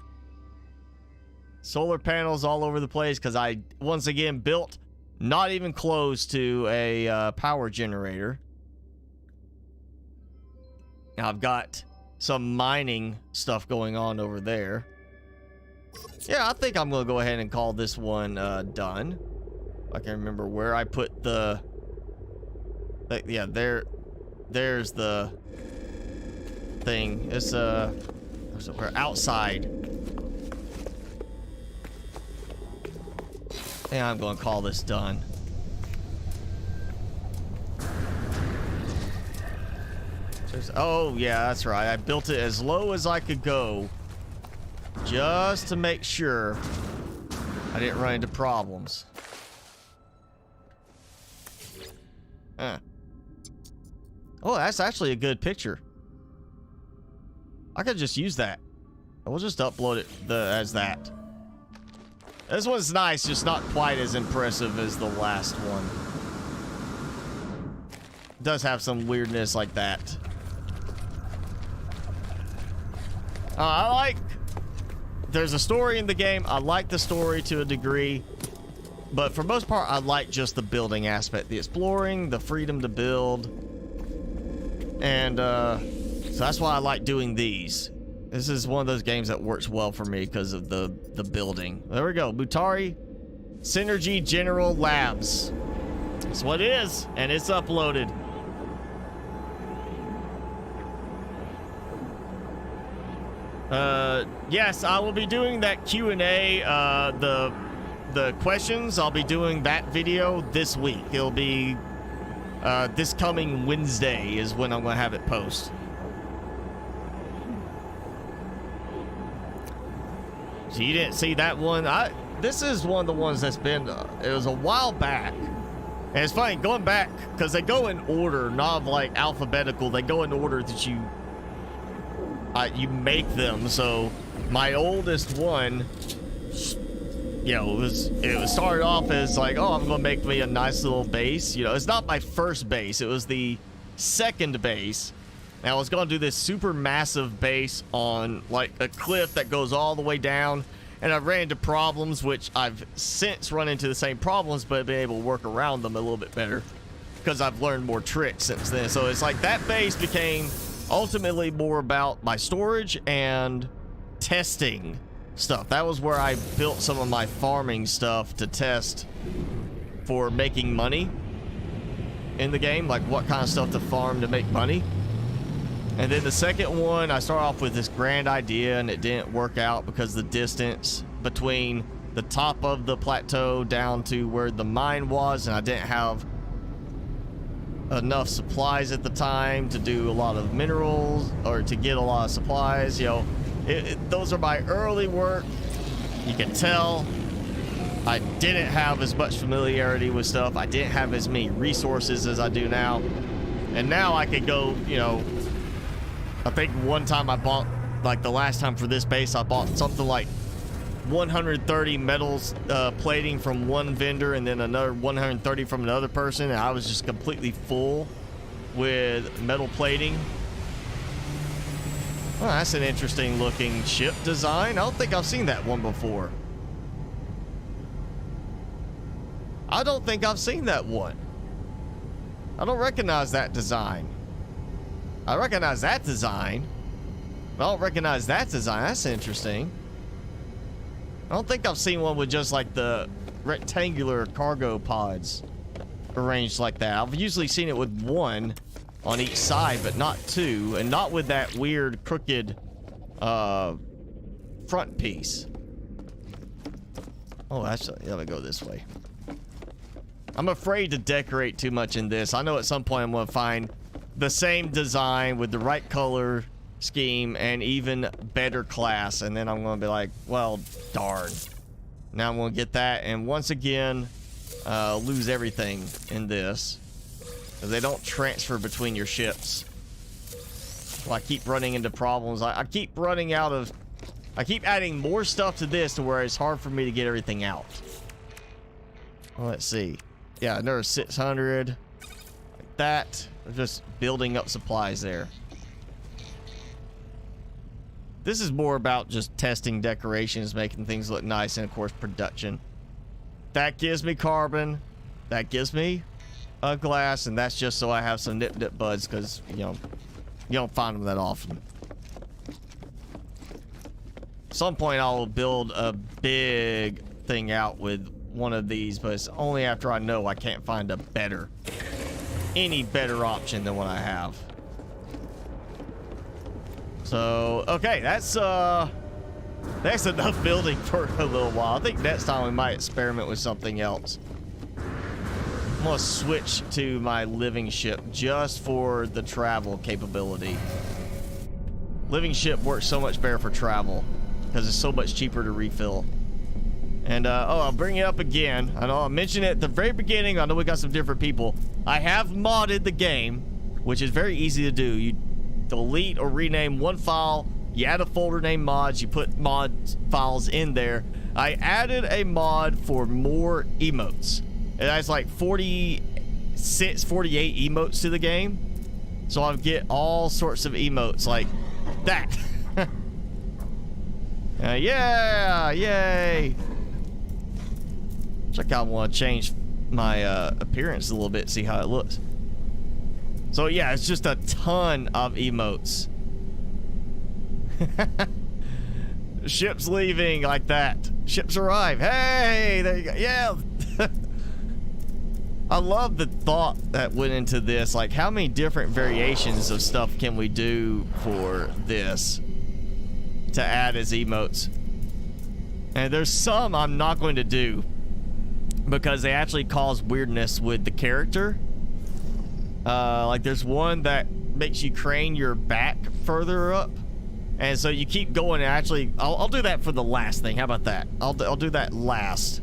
Solar panels all over the place because I once again built not even close to a power generator. Now I've got some mining stuff going on over there. Yeah, I think I'm gonna go ahead and call this one done. I can remember where I put the yeah, there's the thing. It's we're outside. And I'm going to call this done. Oh, yeah, that's right. I built it as low as I could go just to make sure I didn't run into problems. Huh. Oh, that's actually a good picture. I could just use that. We'll just upload it as that. This one's nice, just not quite as impressive as the last one. It does have some weirdness like that. I like... There's a story in the game. I like the story to a degree. But for most part, I like just the building aspect. The exploring, the freedom to build. And, so that's why I like doing these. This is one of those games that works well for me because of the building. There we go. Butari Synergy General Labs. That's what it is, and it's uploaded. Yes, I will be doing that Q&A, the questions. I'll be doing that video this week. It'll be this coming Wednesday is when I'm going to have it post. So you didn't see that one. This is one of the ones that's been, it was a while back. And it's funny, going back, because they go in order, not like alphabetical. They go in order that you make them. So my oldest one, you know, it was started off as like, oh, I'm going to make me a nice little base. You know, it's not my first base. It was the second base. Now, I was going to do this super massive base on, like, a cliff that goes all the way down. And I've ran into problems, which I've since run into the same problems, but been able to work around them a little bit better. Because I've learned more tricks since then. So it's like that base became ultimately more about my storage and testing stuff. That was where I built some of my farming stuff to test for making money in the game. Like, what kind of stuff to farm to make money. And then the second one, I started off with this grand idea and it didn't work out because the distance between the top of the plateau down to where the mine was, and I didn't have enough supplies at the time to do a lot of minerals or to get a lot of supplies. You know, those are my early work. You can tell I didn't have as much familiarity with stuff. I didn't have as many resources as I do now. And now I could go, you know, I think one time I bought, like the last time for this base, I bought something like 130 metals plating from one vendor and then another 130 from another person, and I was just completely full with metal plating. Well, that's an interesting looking ship design. I don't think I've seen that one before. I don't think I've seen that one. I don't recognize that design. I recognize that design. I don't recognize that design. That's interesting. I don't think I've seen one with just like the rectangular cargo pods arranged like that. I've usually seen it with one on each side, but not two, and not with that weird crooked front piece. Oh, actually, let me go this way. I'm afraid to decorate too much in this. I know at some point I'm going to find the same design with the right color scheme and even better class, and then I'm going to be like, well, darn. Now I'm going to get that, and once again, lose everything in this. Because they don't transfer between your ships. Well, I keep running into problems. I keep running out of... I keep adding more stuff to this to where it's hard for me to get everything out. Well, let's see. Yeah, another 600. Like that. I'm just building up supplies there. This is more about just testing decorations, making things look nice, and of course production. That gives me carbon. That gives me a glass, and that's just so I have some nip buds, because, you know, you don't find them that often. At some point I'll build a big thing out with one of these, but it's only after I know I can't find a better, any better option than what I have. So, okay, that's enough building for a little while. I think next time we might experiment with something else. I'm gonna switch to my living ship just for the travel capability. Living ship works so much better for travel because it's so much cheaper to refill. And oh, I'll bring it up again. I know I mentioned it at the very beginning. I know we got some different people. I have modded the game, which is very easy to do. You delete or rename one file, you add a folder named mods, you put mod files in there. I added a mod for more emotes. It has like 46, 48 emotes to the game. So I get all sorts of emotes like that. Yeah, yay. I kind of want to change my appearance a little bit, see how it looks. So yeah, it's just a ton of emotes. Ships leaving like that. Ships arrive. Hey, there you go. Yeah. I love the thought that went into this. Like, how many different variations of stuff can we do for this to add as emotes? And there's some I'm not going to do because they actually cause weirdness with the character. Like there's one that makes you crane your back further up, and so you keep going. And actually, I'll do that for the last thing. How about that? I'll do that last.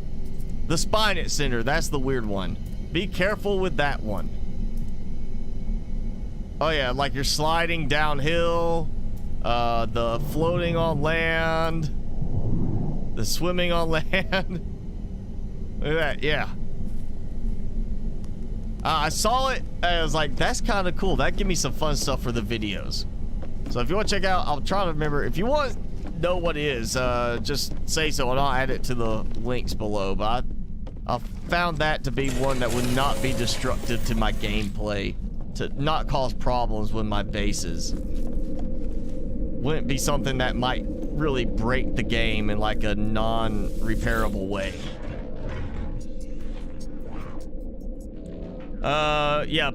The spine at center, that's the weird one. Be careful with that one. Oh yeah, like you're sliding downhill, the floating on land, the swimming on land. Look at that, yeah. I saw it, and I was like, that's kind of cool. That give me some fun stuff for the videos. So if you want to check out, I'll try to remember. If you want to know what it is, just say so, and I'll add it to the links below. But I found that to be one that would not be destructive to my gameplay, to not cause problems with my bases. Wouldn't be something that might really break the game in like a non-repairable way. Yeah,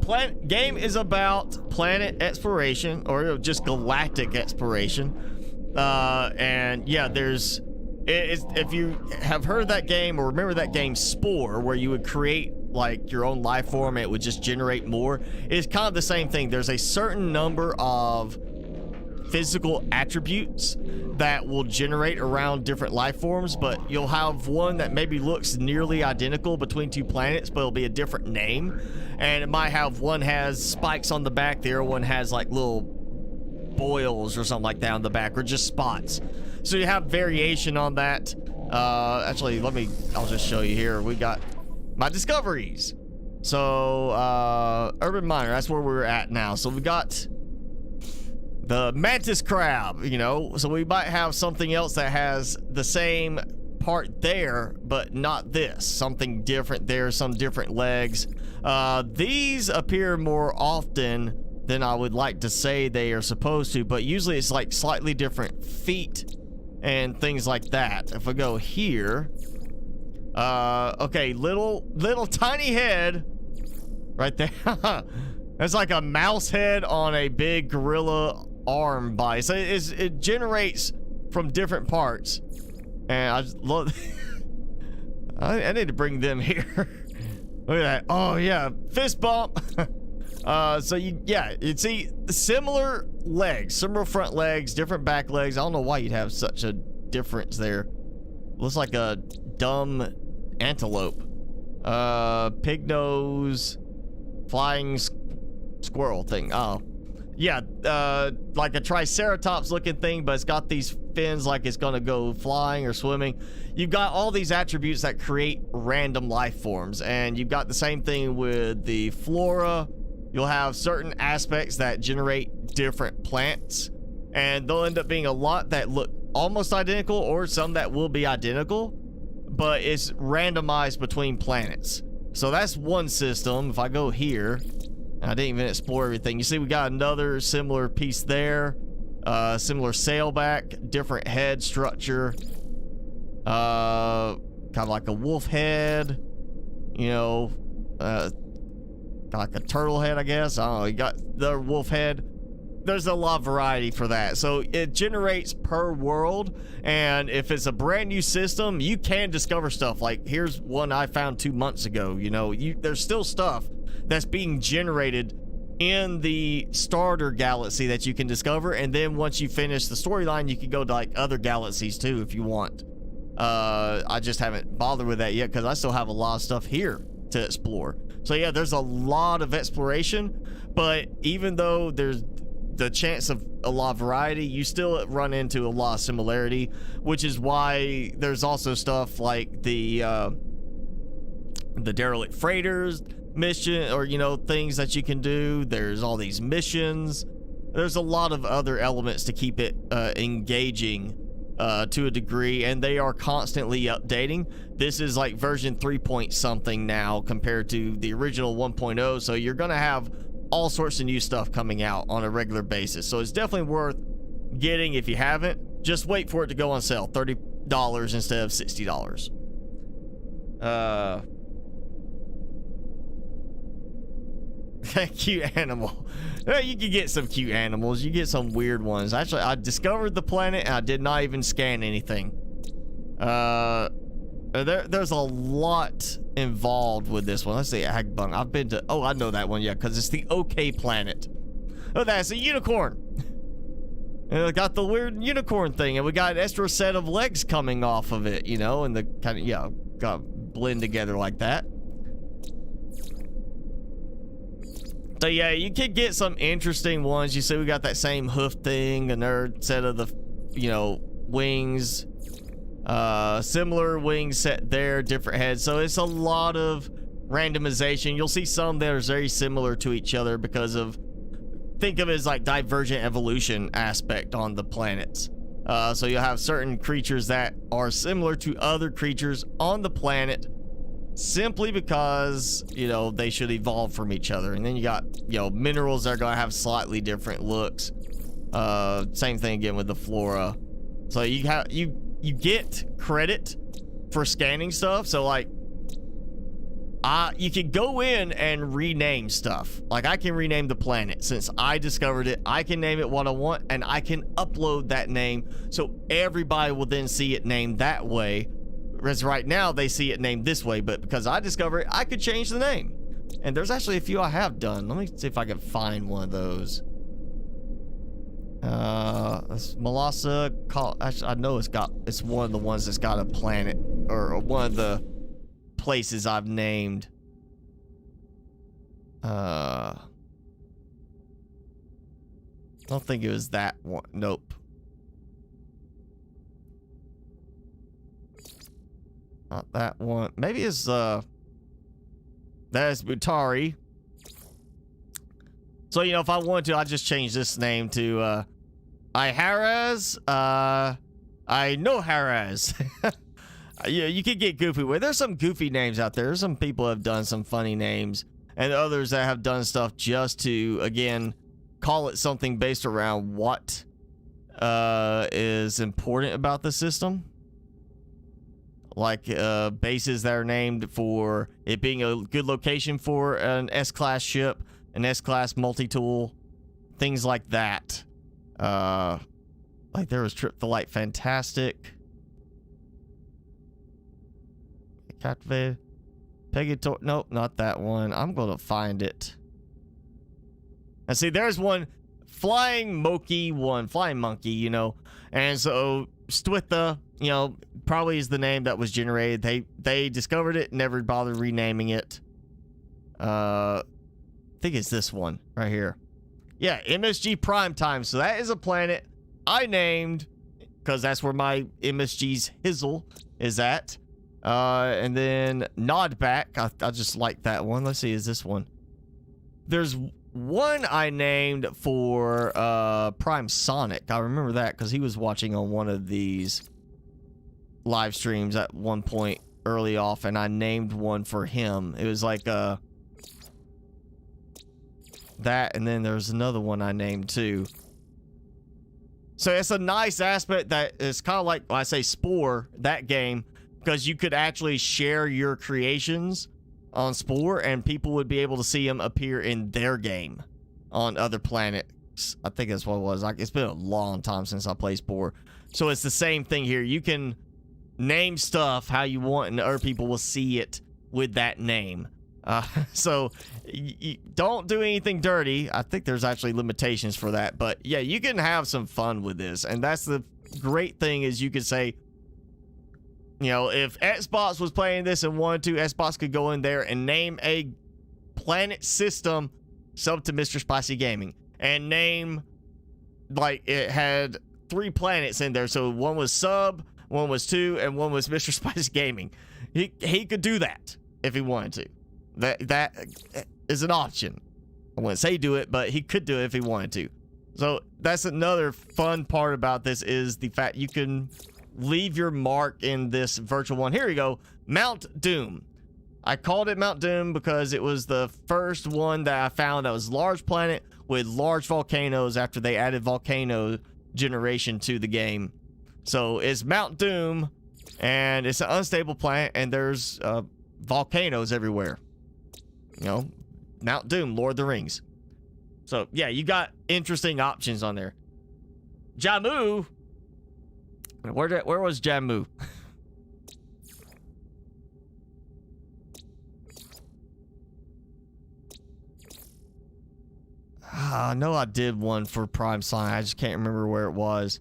game is about planet exploration, or just galactic exploration. And yeah, there's... if you have heard that game or remember that game Spore, where you would create like your own life form and it would just generate more, it's kind of the same thing. There's a certain number of physical attributes that will generate around different life forms, but you'll have one that maybe looks nearly identical between two planets, but it'll be a different name. And it might have one has spikes on the back, the other one has like little boils or something like that on the back, or just spots. So you have variation on that. Actually, I'll just show you here. We got my discoveries. So, urban miner, that's where we're at now. So we got the mantis crab, you know, so we might have something else that has the same part there, but not this. Something different there, some different legs. These appear more often than I would like to say they are supposed to, but usually it's like slightly different feet and things like that. If I go here, Okay, little tiny head right there. It's like a mouse head on a big gorilla arm body. So it generates from different parts. And I just love... I need to bring them here. Look at that. Oh, yeah. Fist bump. So you see similar legs, similar front legs, different back legs. I don't know why you'd have such a difference there. Looks like a dumb antelope. Pig nose, flying squirrel thing. Oh, yeah. Like a triceratops looking thing, but it's got these fins like it's gonna go flying or swimming. You've got all these attributes that create random life forms, and you've got the same thing with the flora. You'll have certain aspects that generate different plants, and they'll end up being a lot that look almost identical, or some that will be identical, but it's randomized between planets. So that's one system. If I go here, I didn't even explore everything. You see we got another similar piece there. Similar sailback, different head structure. Kind of like a wolf head. You know, like a turtle head, I guess. I don't know. You got the wolf head. There's a lot of variety for that. So it generates per world, and if it's a brand new system, you can discover stuff. Like here's one I found 2 months ago. You know, there's still stuff that's being generated in the starter galaxy that you can discover, and then once you finish the storyline, you can go to like other galaxies too if you want. I just haven't bothered with that yet because I still have a lot of stuff here to explore. So yeah, there's a lot of exploration, but even though there's the chance of a lot of variety, you still run into a lot of similarity, which is why there's also stuff like the derelict freighters mission, or you know, things that you can do. There's all these missions. There's a lot of other elements to keep it engaging to a degree, and they are constantly updating. This is like version 3 point something now compared to the original 1.0, so you're gonna have all sorts of new stuff coming out on a regular basis. So it's definitely worth getting if you haven't. Just wait for it to go on sale, $30 instead of $60. Cute animal. You can get some cute animals. You get some weird ones. Actually, I discovered the planet and I did not even scan anything. There's a lot involved with this one. Let's see, Agbung. I've been to... Oh, I know that one, yeah, because it's the OK planet. Oh, that's a unicorn. And it got the weird unicorn thing, and we got an extra set of legs coming off of it, you know, and the kind of, yeah, got blend together like that. So yeah, you could get some interesting ones. You see we got that same hoof thing, another set of the, you know, wings. Similar wing set there, different heads. So it's a lot of randomization. You'll see some that are very similar to each other because of, think of it as like divergent evolution aspect on the planets. So you'll have certain creatures that are similar to other creatures on the planet simply because, you know, they should evolve from each other. And then you got, you know, minerals that are going to have slightly different looks. Same thing again with the flora. So you have, you get credit for scanning stuff. So like, you can go in and rename stuff. Like I can rename the planet since I discovered it. I can name it what I want, and I can upload that name so everybody will then see it named that way. Whereas right now they see it named this way, but because I discovered it, I could change the name. And there's actually a few I have done. Let me see if I can find one of those. Melassa, actually, I know it's one of the ones that's got a planet, or one of the places I've named. I don't think it was that one. Nope. Not that one. Maybe it's that is Butari. So, you know, if I wanted to, I'd just change this name to Iharaz. I know Haraz. Yeah, you could get goofy with. There's some goofy names out there. There's some people have done some funny names, and others that have done stuff just to, again, call it something based around what is important about the system. like bases that are named for it being a good location for an S-class ship, an S-class multi-tool, things like that. Like there was Trip the Light Fantastic. Captivated. Pegator. Nope, not that one. I'm gonna find it. And see, there's one flying monkey, you know. And so Stwitha, you know, probably is the name that was generated. They discovered it, never bothered renaming it. I think it's this one right here. Yeah, MSG Primetime. So that is a planet I named because that's where my MSG's Hizzle is at. And then Nodback. I just like that one. Let's see, is this one? There's one I named for Prime Sonic. I remember that because he was watching on one of these live streams at one point early off, and I named one for him. It was like that, and then there's another one I named too. So it's a nice aspect that is kind of like when I say Spore, that game, because you could actually share your creations on Spore and people would be able to see them appear in their game on other planets. I think that's what it was. Like, it's been a long time since I played Spore. So it's the same thing here. You can name stuff how you want and other people will see it with that name. So you don't do anything dirty. I think there's actually limitations for that. But yeah, you can have some fun with this. And that's the great thing is you could say, you know, if Xbox was playing this and wanted to, Xbox could go in there and name a planet system sub to MrSpicyGaming and name, like, it had 3 planets in there. So one was sub, one was 2, and one was MrSpicyGaming. He could do that if he wanted to. That is an option. I wouldn't say do it, but he could do it if he wanted to. So that's another fun part about this is the fact you can leave your mark in this virtual one. Here you go. Mount Doom. I called it Mount Doom because it was the first one that I found that was large planet with large volcanoes after they added volcano generation to the game. So it's Mount Doom, and it's an unstable planet, and there's volcanoes everywhere. You know, Mount Doom, Lord of the Rings. So yeah, you got interesting options on there. Jammu. Where was Jammu? I know I did one for Prime Sonic. I just can't remember where it was.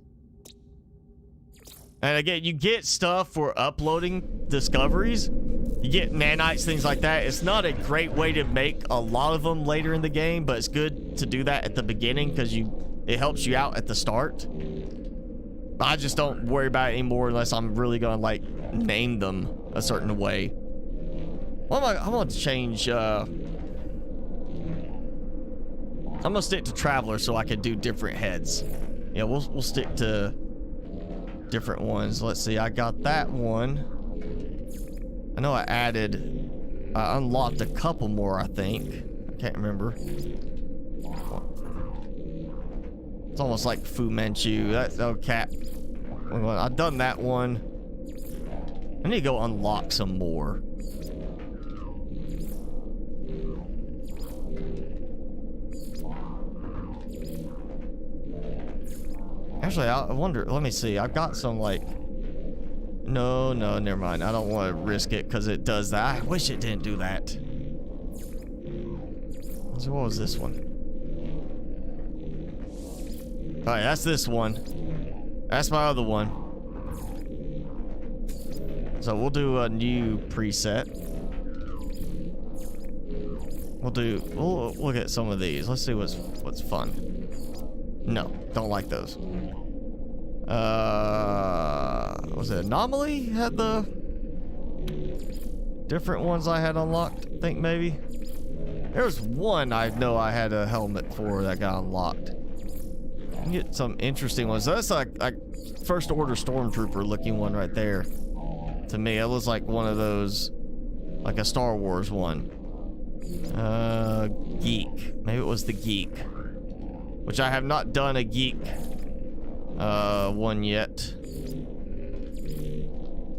And again, you get stuff for uploading discoveries. You get nanites, things like that. It's not a great way to make a lot of them later in the game, but it's good to do that at the beginning because it helps you out at the start. I just don't worry about it anymore unless I'm really gonna like name them a certain way. Well, I'm gonna change. I'm gonna stick to Traveler so I can do different heads. Yeah, we'll stick to different ones. Let's see. I got that one. I know I unlocked a couple more. I think I can't remember. It's almost like Fu Manchu. That's cat. I've done that one. I need to go unlock some more. Actually, I wonder. Let me see. I've got some like. No, never mind. I don't want to risk it because it does that. I wish it didn't do that. So what was this one? All right, that's this one. That's my other one. So we'll do a new preset. We'll look at some of these. Let's see what's fun. No, don't like those. Was it Anomaly had the different ones I had unlocked? I think maybe. There was one I know I had a helmet for that got unlocked. You can get some interesting ones. That's like First Order Stormtrooper looking one right there. To me, it was like one of those, like a Star Wars one. Geek. Maybe it was the Geek. Which I have not done a Geek one yet.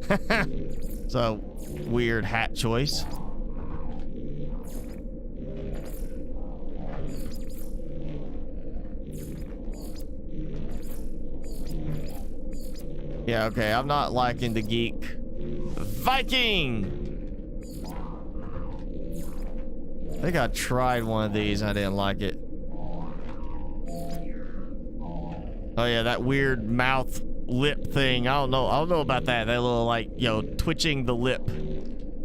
It's a weird hat choice. Yeah, okay, I'm not liking the geek. Viking! I think I tried one of these, I didn't like it. Oh yeah, that weird mouth lip thing. I don't know about that. That little, like, yo, twitching the lip.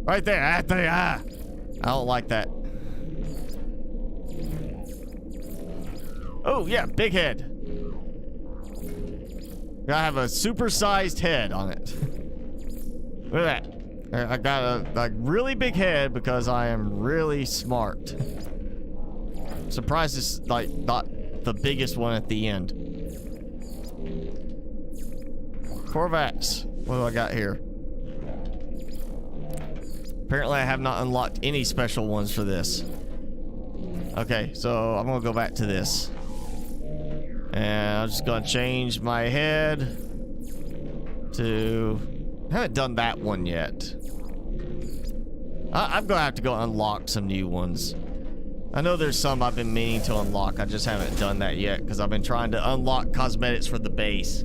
Right there. I don't like that. Oh yeah, big head. I have a supersized head on it. Look at that. I got a like really big head because I am really smart. I'm surprised it's like not the biggest one at the end. Corvettes. What do I got here? Apparently I have not unlocked any special ones for this. Okay, so I'm gonna go back to this. And I'm just gonna change my head to... I haven't done that one yet. I'm gonna have to go unlock some new ones. I know there's some I've been meaning to unlock. I just haven't done that yet because I've been trying to unlock cosmetics for the base.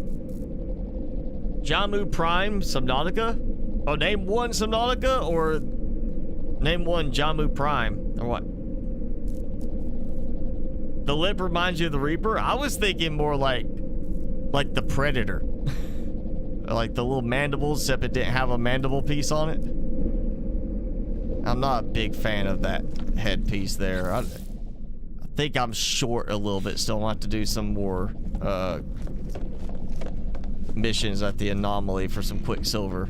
Jammu Prime Subnautica? Oh, name one Subnautica or name one Jammu Prime or what? The lip reminds you of the Reaper? I was thinking more like the Predator. Like the little mandibles, except it didn't have a mandible piece on it. I'm not a big fan of that headpiece there. I think I'm short a little bit. Still want to do some more missions at the anomaly for some Quicksilver.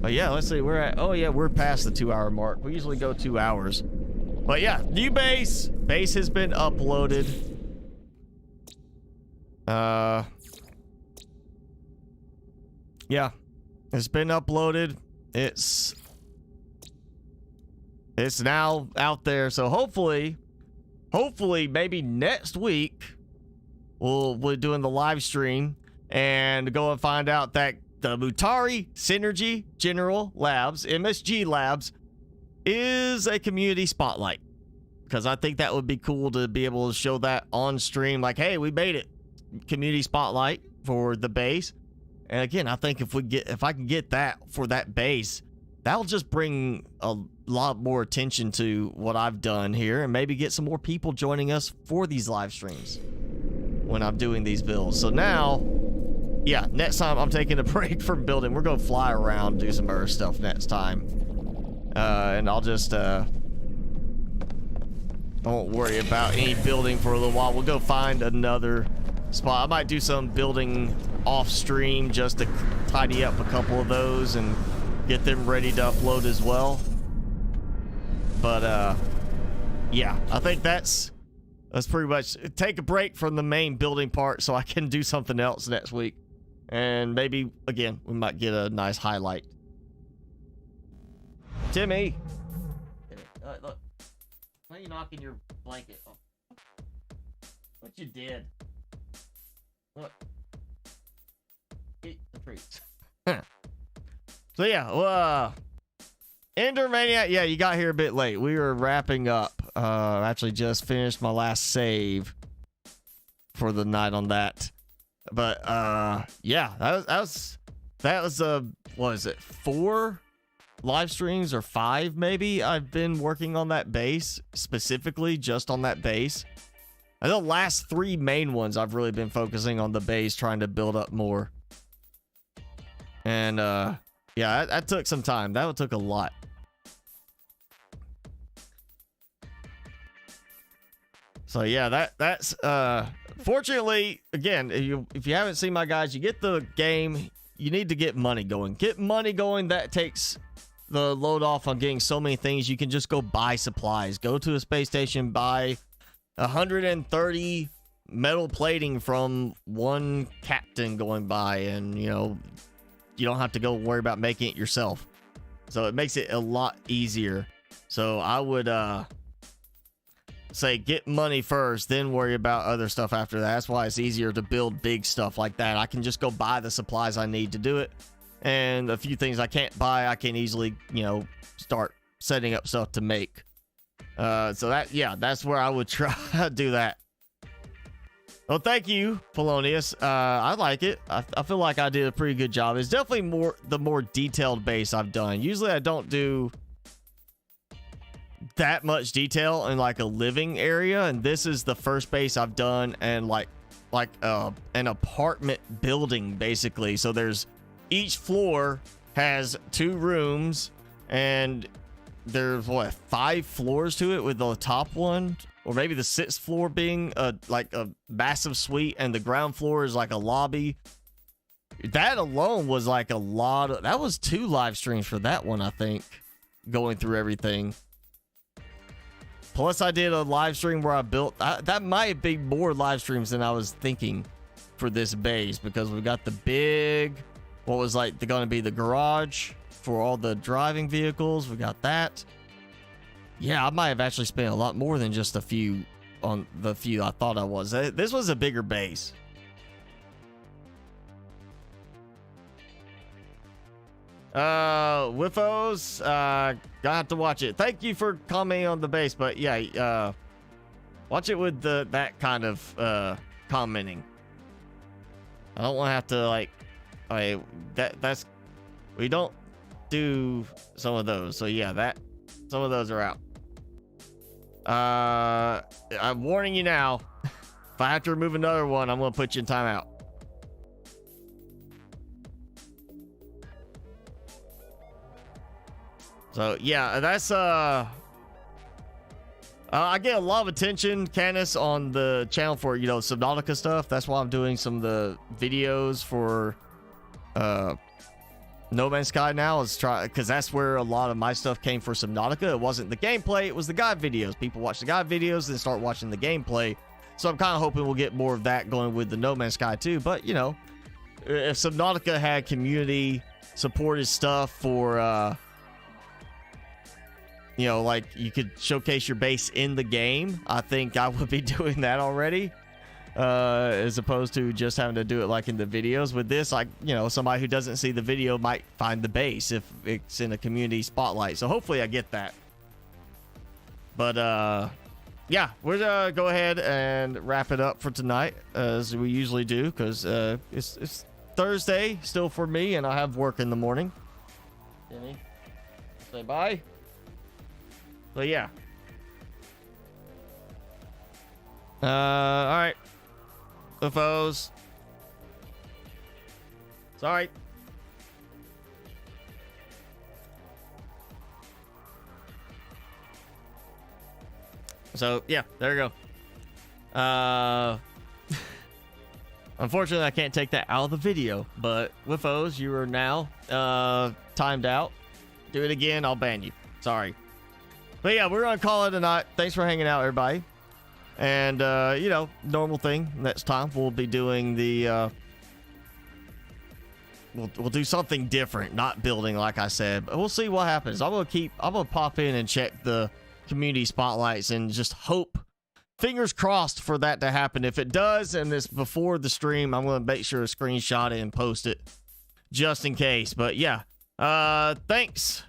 But yeah, let's see. We're at... Oh yeah, we're past the 2-hour mark. We usually go 2 hours. But yeah, new base. Base has been uploaded. Yeah, it's been uploaded. It's now out there. So hopefully maybe next week we're doing the live stream and go and find out that the Mutari Synergy General Labs, MSG Labs, is a community spotlight. Because I think that would be cool to be able to show that on stream. Like, hey, we made it. Community spotlight for the base. And again, I think if I can get that for that base, that'll just bring a lot more attention to what I've done here and maybe get some more people joining us for these live streams when I'm doing these builds. So now, yeah, next time I'm taking a break from building. We're going to fly around, do some Earth stuff next time. And I'll just, I won't worry about any building for a little while. We'll go find another spot. I might do some building off stream just to tidy up a couple of those and get them ready to upload as well. But yeah, I think that's pretty much take a break from the main building part so I can do something else next week. And maybe again, we might get a nice highlight. Timmy, look, why are you knocking your blanket off? What you did? Look. Eat the treats. So yeah, well, Endermaniac, yeah, you got here a bit late. We were wrapping up. Actually just finished my last save for the night on that. But yeah, that was what is it, 4 live streams or 5 maybe I've been working on that base, specifically just on that base. And the last 3 main ones I've really been focusing on the base, trying to build up more. And yeah, that took some time. That took a lot. So yeah, that's fortunately, again, if you haven't seen my guys, you get the game, you need to get money going. Get money going. That takes the load off on getting so many things. You can just go buy supplies. Go to a space station, buy 130 metal plating from one captain going by, and you know, you don't have to go worry about making it yourself. So it makes it a lot easier. So I would say get money first, then worry about other stuff after that. That's why it's easier to build big stuff like that. I can just go buy the supplies I need to do it, and a few things I can't buy, I can easily, you know, start setting up stuff to make. So that, yeah, that's where I would try to do that. Well, thank you, Polonius. I like it. I feel like I did a pretty good job. It's definitely the more detailed base I've done. Usually I don't do that much detail in like a living area, and this is the first base I've done, and like an apartment building basically. So there's each floor has 2 rooms, and there's what, 5 floors to it, with the top one, or maybe the 6th floor being like a massive suite, and the ground floor is like a lobby. That alone was like a lot of, that was 2 live streams for that one, I think, going through everything. Plus I did a live stream where I built, that might be more live streams than I was thinking for this base, because we got the big, what was like going to be the garage for all the driving vehicles. We got that. Yeah, I might have actually spent a lot more than just a few on the few I thought I was. This was a bigger base. Wiffos, gonna have to watch it. Thank you for commenting on the base, but yeah, watch it with that kind of commenting. I don't want to have to like, that's, we don't do some of those. So yeah, some of those are out. I'm warning you now. If I have to remove another one, I'm gonna put you in timeout. So yeah, that's I get a lot of attention, Canis, on the channel for, you know, Subnautica stuff. That's why I'm doing some of the videos for No Man's Sky now, is because that's where a lot of my stuff came for Subnautica. It wasn't the gameplay, it was the guide videos. People watch the guide videos, then start watching the gameplay. So I'm kind of hoping we'll get more of that going with the No Man's Sky too. But, you know, if Subnautica had community supported stuff for, you know, like you could showcase your base in the game, I think I would be doing that already. As opposed to just having to do it like in the videos. With this, like, you know, somebody who doesn't see the video might find the base if it's in a community spotlight. So hopefully I get that. But yeah, we're gonna go ahead and wrap it up for tonight, as we usually do, because it's Thursday still for me, and I have work in the morning. Jimmy, say bye. So yeah. All right. UFOs. Sorry. So yeah, there you go. Unfortunately, I can't take that out of the video, but Wiffos, you are now timed out. Do it again, I'll ban you. Sorry. But yeah, we're gonna call it a night. Thanks for hanging out, everybody. And you know, normal thing. Next time we'll be doing the we'll do something different, not building like I said. But we'll see what happens. I'm gonna pop in and check the community spotlights and just hope, fingers crossed for that to happen. If it does and it's before the stream, I'm gonna make sure to screenshot it and post it just in case. But yeah, thanks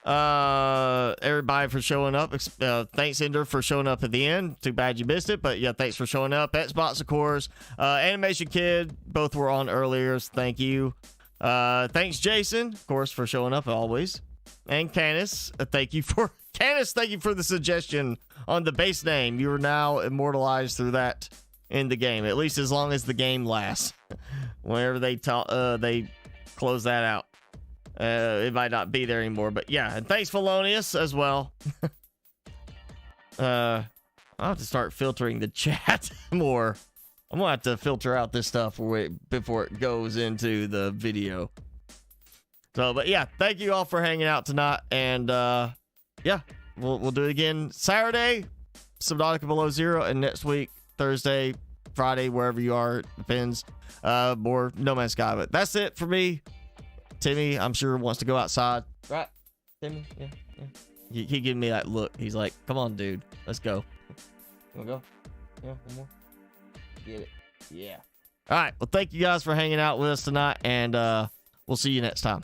everybody for showing up. Thanks, Ender, for showing up at the end. Too bad you missed it, but yeah, thanks for showing up. Xbox, of course. Animation Kid, both were on earlier, so thank you. Thanks, Jason, of course, for showing up always. And Canis, thank you for the suggestion on the base name. You are now immortalized through that in the game, at least as long as the game lasts. Whenever they close that out, it might not be there anymore. But yeah, and thanks, Felonius, as well. I'll have to start filtering the chat more. I'm gonna have to filter out this stuff before it goes into the video. So, but yeah, thank you all for hanging out tonight, and yeah, we'll do it again Saturday, Subnautica Below Zero, and next week Thursday, Friday, wherever you are, it depends. More No Man's Sky. But that's it for me. Timmy, I'm sure, wants to go outside. Right, Timmy? Yeah. He gave me that look. He's like, come on, dude. Let's go. You wanna go? Yeah, one more. Get it. Yeah. All right. Well, thank you guys for hanging out with us tonight, and we'll see you next time.